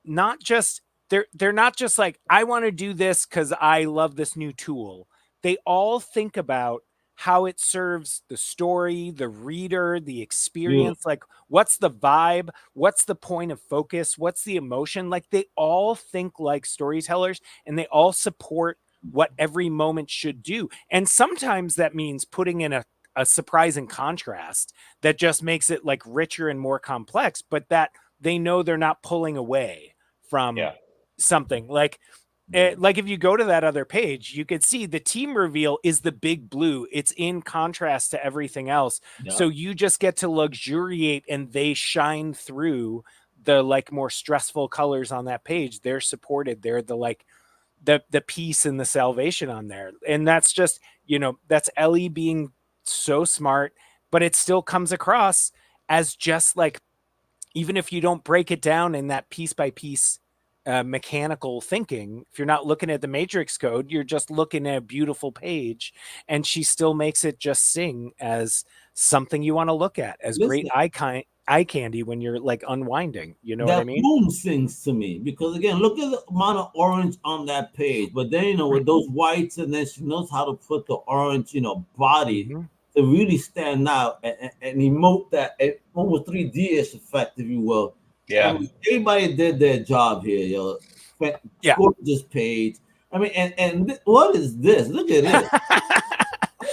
[SPEAKER 3] not just they're not just like, I want to do this because I love this new tool. They all think about how it serves the story, the reader, the experience. Like, what's the vibe? What's the point of focus? What's the emotion? Like, they all think like storytellers, and they all support what every moment should do. And sometimes that means putting in a a surprising contrast that just makes it like richer and more complex, but that they know they're not pulling away from something like if you go to that other page, you could see the team reveal is the big blue. It's in contrast to everything else. Yeah. So you just get to luxuriate and they shine through the like more stressful colors on that page. They're supported. They're the like the peace and the salvation on there. And that's just, you know, that's Ellie being so smart, but it still comes across as just like, even if you don't break it down in that piece by piece mechanical thinking, if you're not looking at the matrix code, you're just looking at a beautiful page, and she still makes it just sing as something you want to look at, as great eye candy when you're like unwinding. You know what I mean?
[SPEAKER 2] That moon sings to me because again, look at the amount of orange on that page, but then, you know, with those whites, and then she knows how to put the orange, you know, body to really stand out and emote that almost 3D-ish effect, if you will.
[SPEAKER 4] Yeah,
[SPEAKER 2] I mean, everybody did their job here, yo. Gorgeous page. I mean, and what is this? Look at this.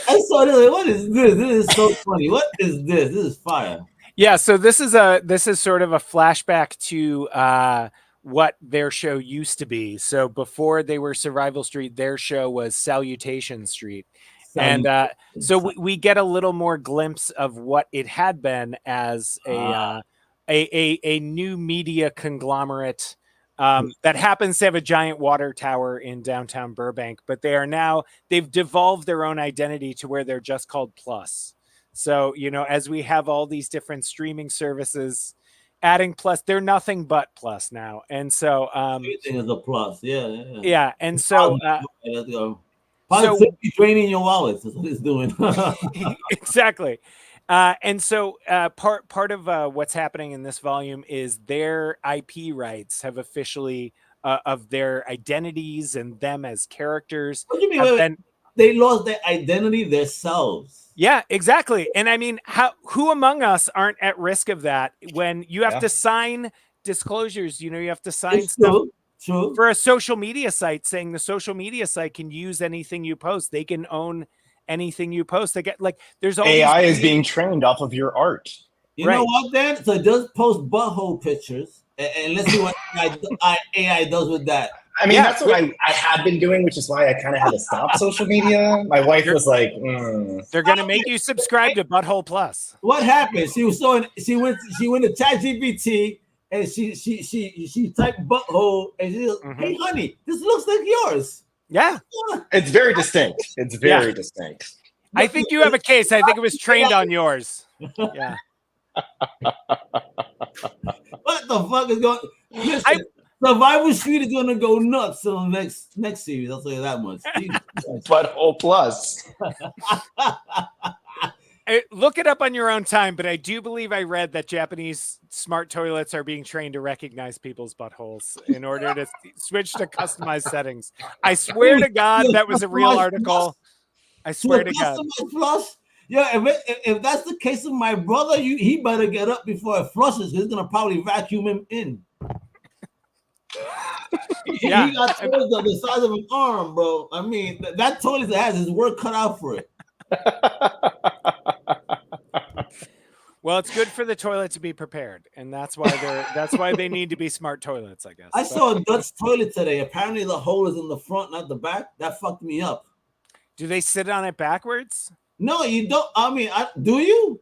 [SPEAKER 2] I saw this. Like, what is this? This is so funny. What is this? This is fire.
[SPEAKER 3] Yeah. So this is sort of a flashback to what their show used to be. So before they were Survival Street, their show was Salutation Street. And so we get a little more glimpse of what it had been as a new media conglomerate that happens to have a giant water tower in downtown Burbank, but they've devolved their own identity to where they're just called Plus. So, you know, as we have all these different streaming services adding Plus, they're nothing but Plus now. And so
[SPEAKER 2] everything is a plus.
[SPEAKER 3] Yeah. And so
[SPEAKER 2] let's go. Positivity draining your wallets is what it's doing.
[SPEAKER 3] Exactly. And so part of what's happening in this volume is their IP rights have officially of their identities and them as characters.
[SPEAKER 2] What do you mean? They lost their identity themselves.
[SPEAKER 3] Yeah, exactly. And I mean, who among us aren't at risk of that when you have to sign disclosures? You know, you have to sign stuff. True. For a social media site, saying the social media site can use anything you post. They can own anything you post. They get like there's all
[SPEAKER 4] AI is being trained off of your art.
[SPEAKER 2] You know what, Dan? So it does post butthole pictures, and let's see what AI does with that.
[SPEAKER 4] I mean, that's what I had been doing, which is why I kind of had to stop social media. My wife was like,
[SPEAKER 3] "They're going to make you subscribe to Butthole Plus."
[SPEAKER 2] What happened? She went to ChatGPT. And she typed butthole and she goes, "Hey, honey, this looks like yours."
[SPEAKER 3] Yeah.
[SPEAKER 4] It's very distinct. It's very distinct.
[SPEAKER 3] I think you have a case. I think it was trained on yours. Yeah.
[SPEAKER 2] What the fuck is going on? Listen, Survival Street is going to go nuts on the next series. I'll tell you that much.
[SPEAKER 4] Butthole Plus.
[SPEAKER 3] Look it up on your own time, but I do believe I read that Japanese smart toilets are being trained to recognize people's buttholes in order to switch to customized settings. I swear to God, that was a real article. I swear to God.
[SPEAKER 2] Flush? Yeah, if that's the case with my brother, he better get up before it flushes. He's gonna probably vacuum him in. He got toilets the size of an arm, bro. I mean, that toilet has his work cut out for it.
[SPEAKER 3] Well, it's good for the toilet to be prepared, and that's why they need to be smart toilets, I guess.
[SPEAKER 2] I saw a Dutch toilet today. Apparently, the hole is in the front, not the back. That fucked me up.
[SPEAKER 3] Do they sit on it backwards?
[SPEAKER 2] No, you don't. I mean, do you?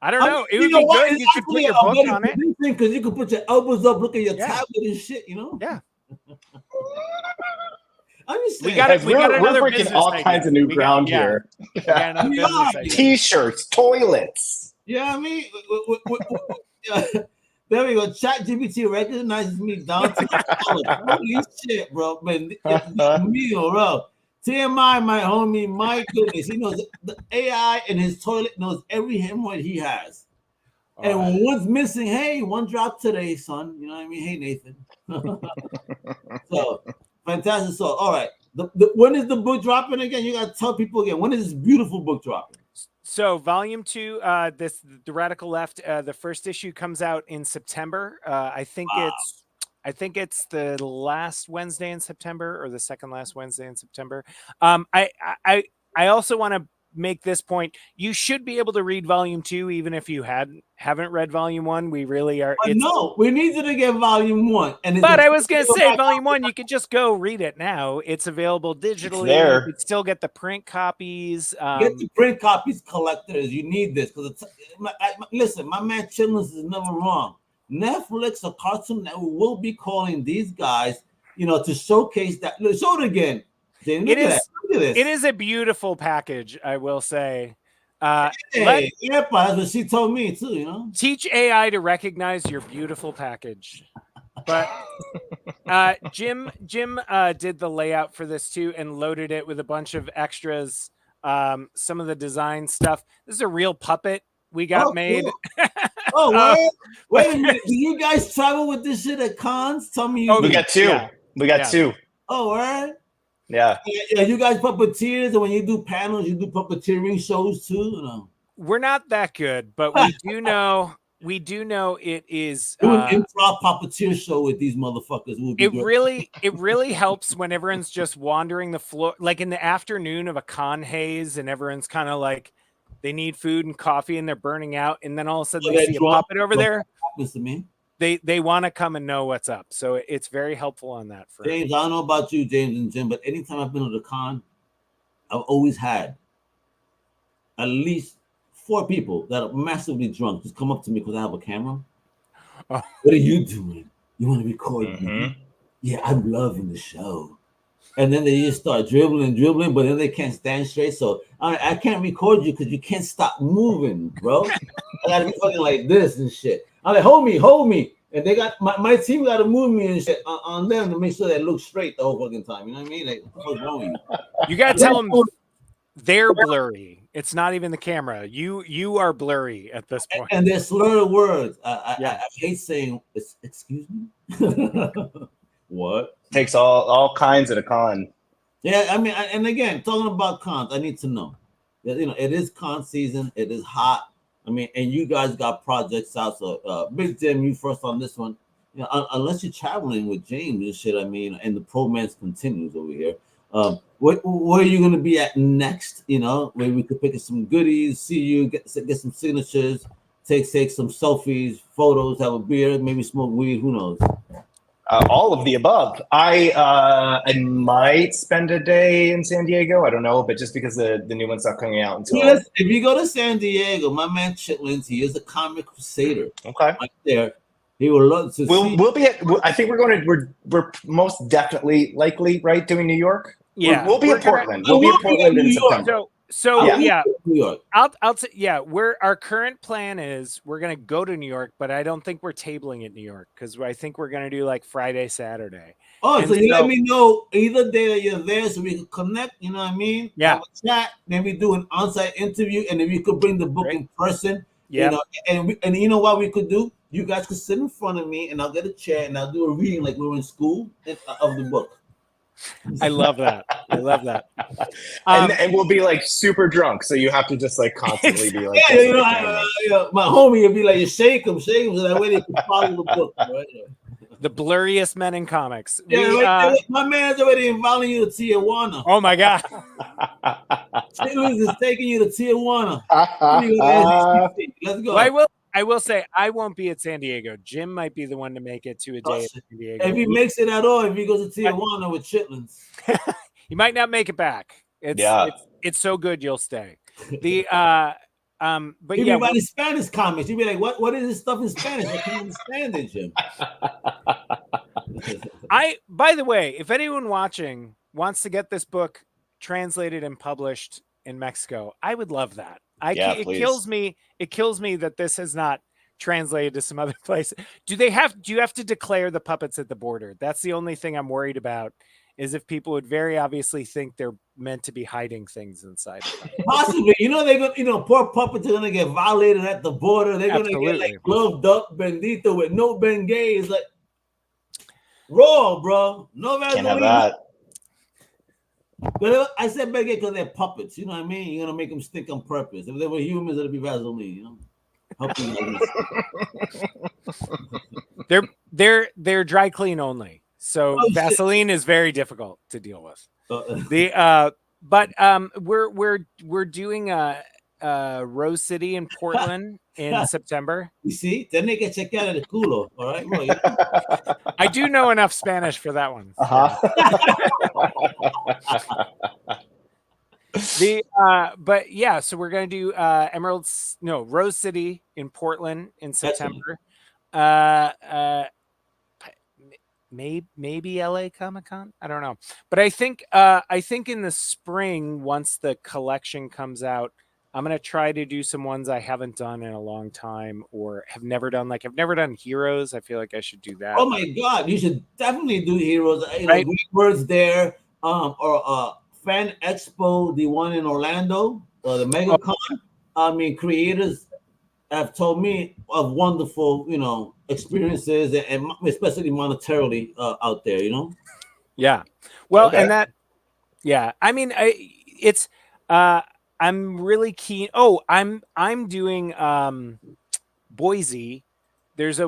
[SPEAKER 3] I don't know. It would be good. You could put your book on it
[SPEAKER 2] because you could put your elbows up, look at your tablet and shit. You know?
[SPEAKER 3] Yeah.
[SPEAKER 2] I'm just saying.
[SPEAKER 4] We're breaking all kinds of new ground here. T-shirts, toilets.
[SPEAKER 2] Yeah, I mean, there we go. ChatGPT recognizes me down to the color. Holy shit, bro. Man, me, bro. TMI, my homie, my goodness. He knows the AI in his toilet knows every hemorrhoid he has. And when one's missing, hey, one drop today, son. You know what I mean? Hey, Nathan. So, fantastic. So, all right. When is the book dropping again? You got to tell people again. When is this beautiful book dropping?
[SPEAKER 3] So volume 2, the Radical Left, the first issue comes out in September. I think it's the last Wednesday in September or the second last Wednesday in September. I also want to make this point. You should be able to read volume 2, even if you haven't read volume 1. We really are.
[SPEAKER 2] No, we need you to get volume 1.
[SPEAKER 3] But I was going to say volume 1, you could just go read it now. It's available digitally.
[SPEAKER 4] There.
[SPEAKER 3] You could still get the print copies.
[SPEAKER 2] Get the print copies, collectors. You need this because listen, my man Chillins is never wrong. Netflix or Cartoon Network will be calling these guys, to showcase that. Show it again. James, look at this.
[SPEAKER 3] It is a beautiful package, I will say.
[SPEAKER 2] Hey, that's what she told me too.
[SPEAKER 3] Teach AI to recognize your beautiful package. But Jim did the layout for this too and loaded it with a bunch of extras. Some of the design stuff. This is a real puppet we got made.
[SPEAKER 2] Cool. Wait a minute. Do you guys travel with this shit at cons? Tell me.
[SPEAKER 4] We got 2. Yeah. We got 2.
[SPEAKER 2] Oh, all right.
[SPEAKER 4] Yeah.
[SPEAKER 2] You guys puppeteers, and when you do panels, you do puppeteering shows too.
[SPEAKER 3] We're not that good, but we do know. We do know it is
[SPEAKER 2] an improv puppeteer show with these motherfuckers.
[SPEAKER 3] It really helps when everyone's just wandering the floor, like in the afternoon of a con haze, and everyone's kind of like they need food and coffee, and they're burning out, and then all of a sudden they see a puppet over there.
[SPEAKER 2] Happens to me.
[SPEAKER 3] They want to come and know what's up, so it's very helpful on that. For
[SPEAKER 2] James, I don't know about you, James and Jim, but anytime I've been to the con, I've always had at least 4 people that are massively drunk just come up to me because I have a camera. Oh. What are you doing? You want to record me? Yeah, I'm loving the show. And then they just start dribbling, but then they can't stand straight. So I can't record you because you can't stop moving, bro. I gotta be fucking like this and shit. I'm like, hold me. And they got my team got to move me and shit on them to make sure they look straight the whole fucking time. You know what I mean? Like, what's wrong with you?
[SPEAKER 3] You gotta tell them they're blurry. It's not even the camera. You are blurry at this point.
[SPEAKER 2] And they're slurred words. I hate saying, excuse me. What?
[SPEAKER 4] Takes all kinds at a con.
[SPEAKER 2] Yeah, I mean, and again, talking about cons, I need to know. It is con season. It is hot. I mean, and you guys got projects out. So, Big Jim, you first on this one. Unless you're traveling with James and shit, I mean, and the bromance continues over here. Where are you going to be at next? Where we could pick up some goodies, see you, get some signatures, take some selfies, photos, have a beer, maybe smoke weed. Who knows?
[SPEAKER 4] All of the above. I might spend a day in San Diego. I don't know, but just because the new one's not coming out until.
[SPEAKER 2] Yes, if you go to San Diego, my man Chitlins, he is a comic crusader.
[SPEAKER 4] Okay.
[SPEAKER 2] Right there. He will love to.
[SPEAKER 4] We'll be at. I think we're most definitely likely doing New York.
[SPEAKER 3] Yeah,
[SPEAKER 4] we'll be in Portland. We'll be in Portland in September.
[SPEAKER 3] So yeah, New York. I'll say our current plan is we're gonna go to New York, but I don't think we're tabling at New York because I think we're gonna do like Friday, Saturday.
[SPEAKER 2] Oh, so you let me know either day that you're there so we can connect. You know what I mean?
[SPEAKER 3] Yeah.
[SPEAKER 2] Have a chat, maybe do an on-site interview, and then we could bring the book in person.
[SPEAKER 3] Yeah.
[SPEAKER 2] And you know what we could do? You guys could sit in front of me, and I'll get a chair, and I'll do a reading like we were in school of the book.
[SPEAKER 3] I love that.
[SPEAKER 4] And we'll be like super drunk, so you have to just like constantly be like,
[SPEAKER 2] my homie will be like, you shake him, so that way they can follow the book. Right?
[SPEAKER 3] The blurriest men in comics.
[SPEAKER 2] Yeah, my man's already inviting you to Tijuana.
[SPEAKER 3] Oh my god,
[SPEAKER 2] Chitlins is taking you to Tijuana. Let's go.
[SPEAKER 3] Well, I will say I won't be at San Diego. Jim might be the one to make it to a day at San Diego.
[SPEAKER 2] If he makes it at all, if he goes to Tijuana with Chitlins.
[SPEAKER 3] He might not make it back. It's so good you'll stay. But
[SPEAKER 2] you'll be writing Spanish comics. You'll be like, what is this stuff in Spanish? I can't understand it, Jim.
[SPEAKER 3] By the way, if anyone watching wants to get this book translated and published in Mexico, I would love that. It kills me that this has not translated to some other place. Do you have to declare the puppets at the border? That's the only thing I'm worried about, is if people would very obviously think they're meant to be hiding things inside.
[SPEAKER 2] Possibly. They're gonna, poor puppets are gonna get violated at the border. They're gonna get like gloved up, bendito with no Bengay. It's like raw, bro. No Vaseline.
[SPEAKER 4] Can't have that.
[SPEAKER 2] But I said Bengay because they're puppets. You know what I mean? You're gonna make them stick on purpose. If they were humans, it'd be Vaseline.
[SPEAKER 3] They're dry clean only. So Vaseline is very difficult to deal with. But we're doing Rose City in Portland in September.
[SPEAKER 2] You see, then they get checked out of the culo. All right, well,
[SPEAKER 3] I do know enough Spanish for that one. But yeah, so we're gonna do Rose City in Portland in September. Maybe LA Comic-Con. I don't know, but I think in the spring, once the collection comes out, I'm gonna try to do some ones I haven't done in a long time or have never done. Like I've never done Heroes. I feel like I should do that.
[SPEAKER 2] Oh my God, you should definitely do Heroes.
[SPEAKER 3] Right?
[SPEAKER 2] Great Words there, or Fan Expo, the one in Orlando, the MegaCon. I mean, creators have told me of wonderful, experiences, and especially monetarily out there.
[SPEAKER 3] Yeah. Well,
[SPEAKER 4] Okay.
[SPEAKER 3] and that, yeah. I mean, I'm really keen. Oh, I'm doing Boise. There's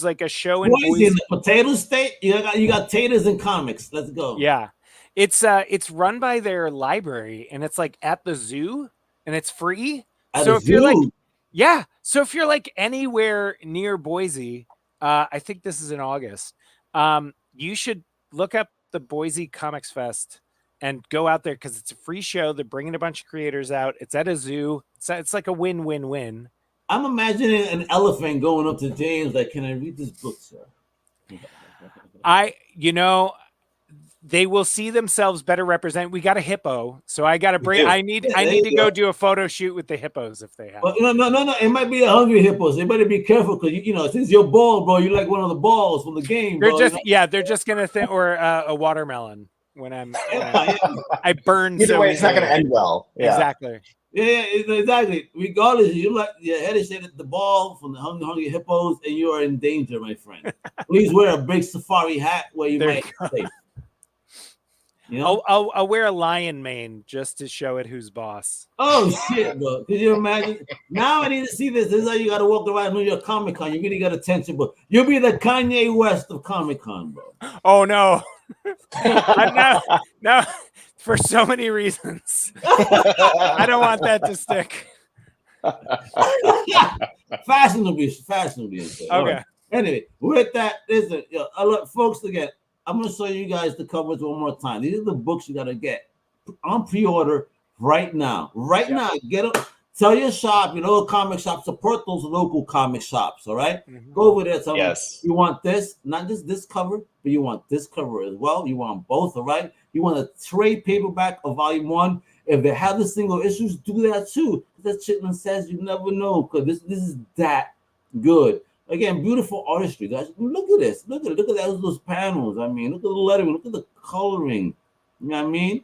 [SPEAKER 3] like a show in Boise.
[SPEAKER 2] In the potato state. You got taters and comics. Let's go.
[SPEAKER 3] Yeah. It's run by their library, and it's like at the zoo, and it's free. So if you're like anywhere near Boise, I think this is in August. You should look up the Boise Comics Fest and go out there because it's a free show. They're bringing a bunch of creators out. It's at a zoo. It's like a win-win-win.
[SPEAKER 2] I'm imagining an elephant going up to James like, "Can I read this book, sir?"
[SPEAKER 3] They will see themselves better represent. We got a hippo, so I got to bring. I need to go do a photo shoot with the hippos if they have.
[SPEAKER 2] Well, no. It might be a hungry hippo. So you better be careful because since you're bald, bro, you're like one of the balls from the game.
[SPEAKER 3] They're
[SPEAKER 2] bro,
[SPEAKER 3] they're just gonna think, or a watermelon when I burn.
[SPEAKER 4] Either way, it's not gonna end well. Yeah.
[SPEAKER 3] Exactly.
[SPEAKER 2] Yeah, exactly. Regardless, you like your head is shaped the ball from the hungry hippos, and you are in danger, my friend. Please wear a big safari hat where you might safe.
[SPEAKER 3] I'll wear a lion mane just to show it who's boss.
[SPEAKER 2] Oh shit, bro! Could you imagine? Now I need to see this. This is how you got to walk around New York Comic Con. You really got attention, bro. You'll be the Kanye West of Comic Con, bro.
[SPEAKER 3] Oh no! No, for so many reasons. I don't want that to stick.
[SPEAKER 2] Fashionably.
[SPEAKER 3] Okay.
[SPEAKER 2] Right. Anyway, with that, listen, folks, again, I'm going to show you guys the covers one more time. These are the books you got to get on pre-order right now. Now, get them. Tell your shop, comic shop, support those local comic shops, all right? Mm-hmm. Go over there, tell them you want this, not just this cover, but you want this cover as well. You want both, all right? You want a trade paperback of volume 1. If they have the single issues, do that too. That Chitlin says you never know, because this is that good. Again, beautiful artistry, guys. Look at this. Look at those panels. I mean, look at the lettering. Look at the coloring. You know what I mean?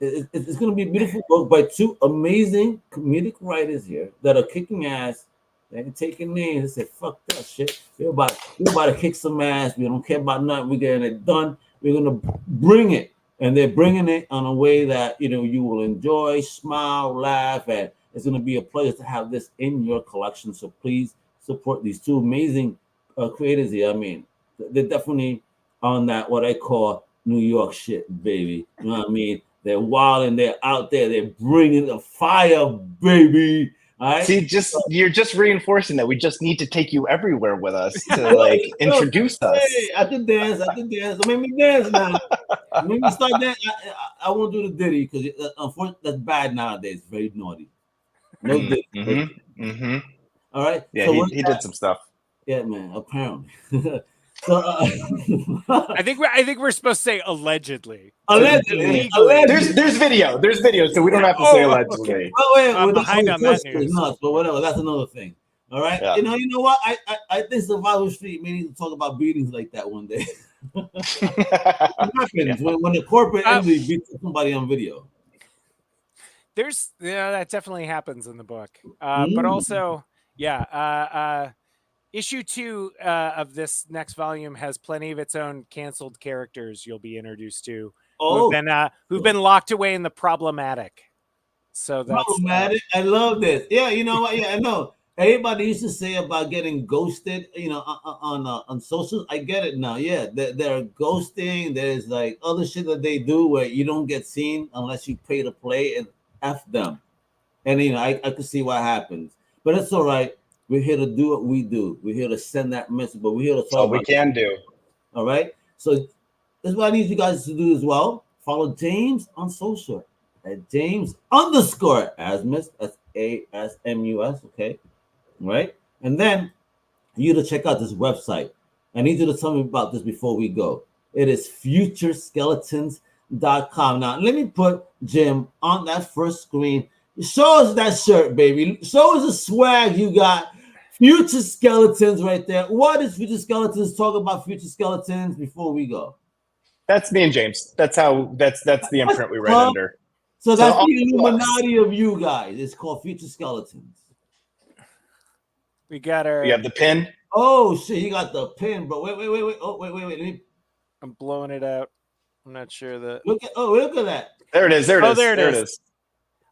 [SPEAKER 2] It's going to be a beautiful book by two amazing comedic writers here that are kicking ass. They ain't taking names. They say, fuck that shit. We're about to kick some ass. We don't care about nothing. We're getting it done. We're going to bring it. And they're bringing it on a way that, you will enjoy, smile, laugh. And it's going to be a pleasure to have this in your collection. So please support these two amazing creators here. I mean, they're definitely on that, what I call New York shit, baby. You know what I mean? They're wild and they're out there. They're bringing the fire, baby. All right?
[SPEAKER 4] See, you're just reinforcing that we just need to take you everywhere with us to introduce us.
[SPEAKER 2] Hey, I can dance. So make me dance now. Make me start dancing. I won't do the ditty because unfortunately that's bad nowadays. Very naughty. No ditty.
[SPEAKER 4] Mm-hmm.
[SPEAKER 2] All right.
[SPEAKER 4] Yeah,
[SPEAKER 2] so
[SPEAKER 4] he did some stuff.
[SPEAKER 2] Yeah, man. Apparently. So
[SPEAKER 3] I think we're supposed to say allegedly.
[SPEAKER 2] Allegedly.
[SPEAKER 4] There's video, so we don't have to say allegedly.
[SPEAKER 3] Okay.
[SPEAKER 2] Oh wait,
[SPEAKER 3] I'm behind on that news.
[SPEAKER 2] Nuts, but whatever. That's another thing. All right. Yeah. You know what? I think Survival Street may need to talk about beatings like that one day. What happens when the corporate entity beats somebody on video?
[SPEAKER 3] That definitely happens in the book, but also, issue 2 of this next volume has plenty of its own canceled characters you'll be introduced to who've been locked away in the problematic. So that's
[SPEAKER 2] problematic. I love this. Yeah, you know what? Yeah, I know. everybody used to say about getting ghosted, on socials. I get it now. Yeah, they're ghosting. There's like other shit that they do where you don't get seen unless you pay to play, and F them. And I could see what happens, but it's all right. We're here to do what we do. We're here to send that message, but we're here to talk.
[SPEAKER 4] That's all we can do.
[SPEAKER 2] All right. So this is what I need you guys to do as well. Follow James on social at James_Asmus. That's ASMUS. Okay. Right. And then you to check out this website. I need you to tell me about this before we go. It is futureskeletons.com. Now let me put Jim on that first screen. Show us that shirt, baby. Show us the swag you got. Future Skeletons right there. What is Future Skeletons? Talk about Future Skeletons before we go.
[SPEAKER 4] That's me and James. That's the imprint we read under.
[SPEAKER 2] So that's the Illuminati of you guys. It's called Future Skeletons.
[SPEAKER 3] We got our.
[SPEAKER 4] We have the pin.
[SPEAKER 2] Oh shit! You got the pin, bro. Wait. Oh wait.
[SPEAKER 3] I'm blowing it out. I'm not sure that.
[SPEAKER 2] Look at that.
[SPEAKER 4] There it is. There it is.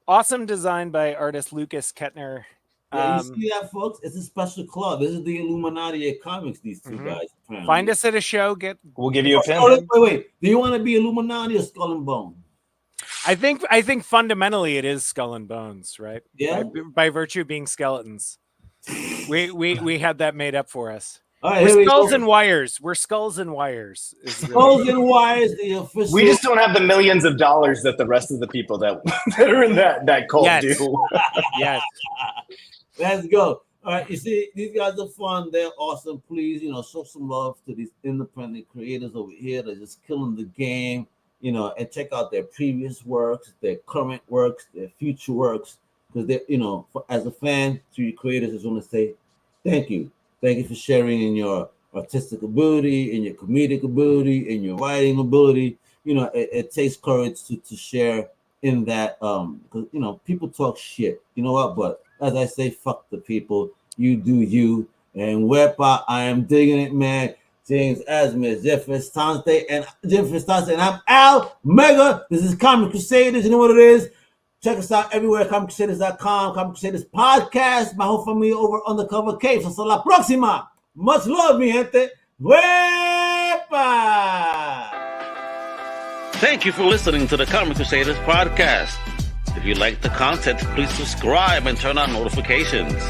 [SPEAKER 3] Awesome design by artist Lucas Kettner.
[SPEAKER 2] Yeah, you see that, folks? It's a special club. This is the Illuminati of comics. These two guys. Apparently.
[SPEAKER 3] Find us at a show.
[SPEAKER 4] We'll give you a pin.
[SPEAKER 2] Wait. Do you want to be Illuminati or Skull and Bone?
[SPEAKER 3] I think fundamentally it is Skull and Bones, right?
[SPEAKER 2] Yeah.
[SPEAKER 3] By virtue of being skeletons, we had that made up for us.
[SPEAKER 2] All right,
[SPEAKER 3] we're Skulls and Wires. We're Skulls and Wires.
[SPEAKER 2] Skulls and Wires, the official.
[SPEAKER 4] We just don't have the millions of dollars that the rest of the people that are in that cult do.
[SPEAKER 3] Yes.
[SPEAKER 2] Let's go. All right, you see, these guys are fun. They're awesome. Please, show some love to these independent creators over here. They're just killing the game, and check out their previous works, their current works, their future works. Because they, as a fan to your creators, I just want to say thank you. Thank you for sharing in your artistic ability, in your comedic ability, in your writing ability. It takes courage to share in that. Because people talk shit. You know what? But as I say, fuck the people. You do you. And Wepa, I am digging it, man. James Asmus, Jim Festante, and I'm Al Mega. This is Comic Crusaders. You know what it is? Check us out everywhere, comiccrusaders.com, Comic Crusaders Podcast. My whole family over Undercover Capes. Hasta la próxima. Much love, mi gente. Wepa!
[SPEAKER 1] Thank you for listening to the Comic Crusaders Podcast. If you like the content, please subscribe and turn on notifications.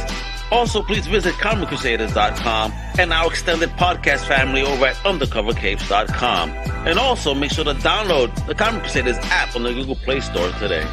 [SPEAKER 1] Also, please visit comiccrusaders.com and our extended podcast family over at undercovercapes.com. And also, make sure to download the Comic Crusaders app on the Google Play Store today.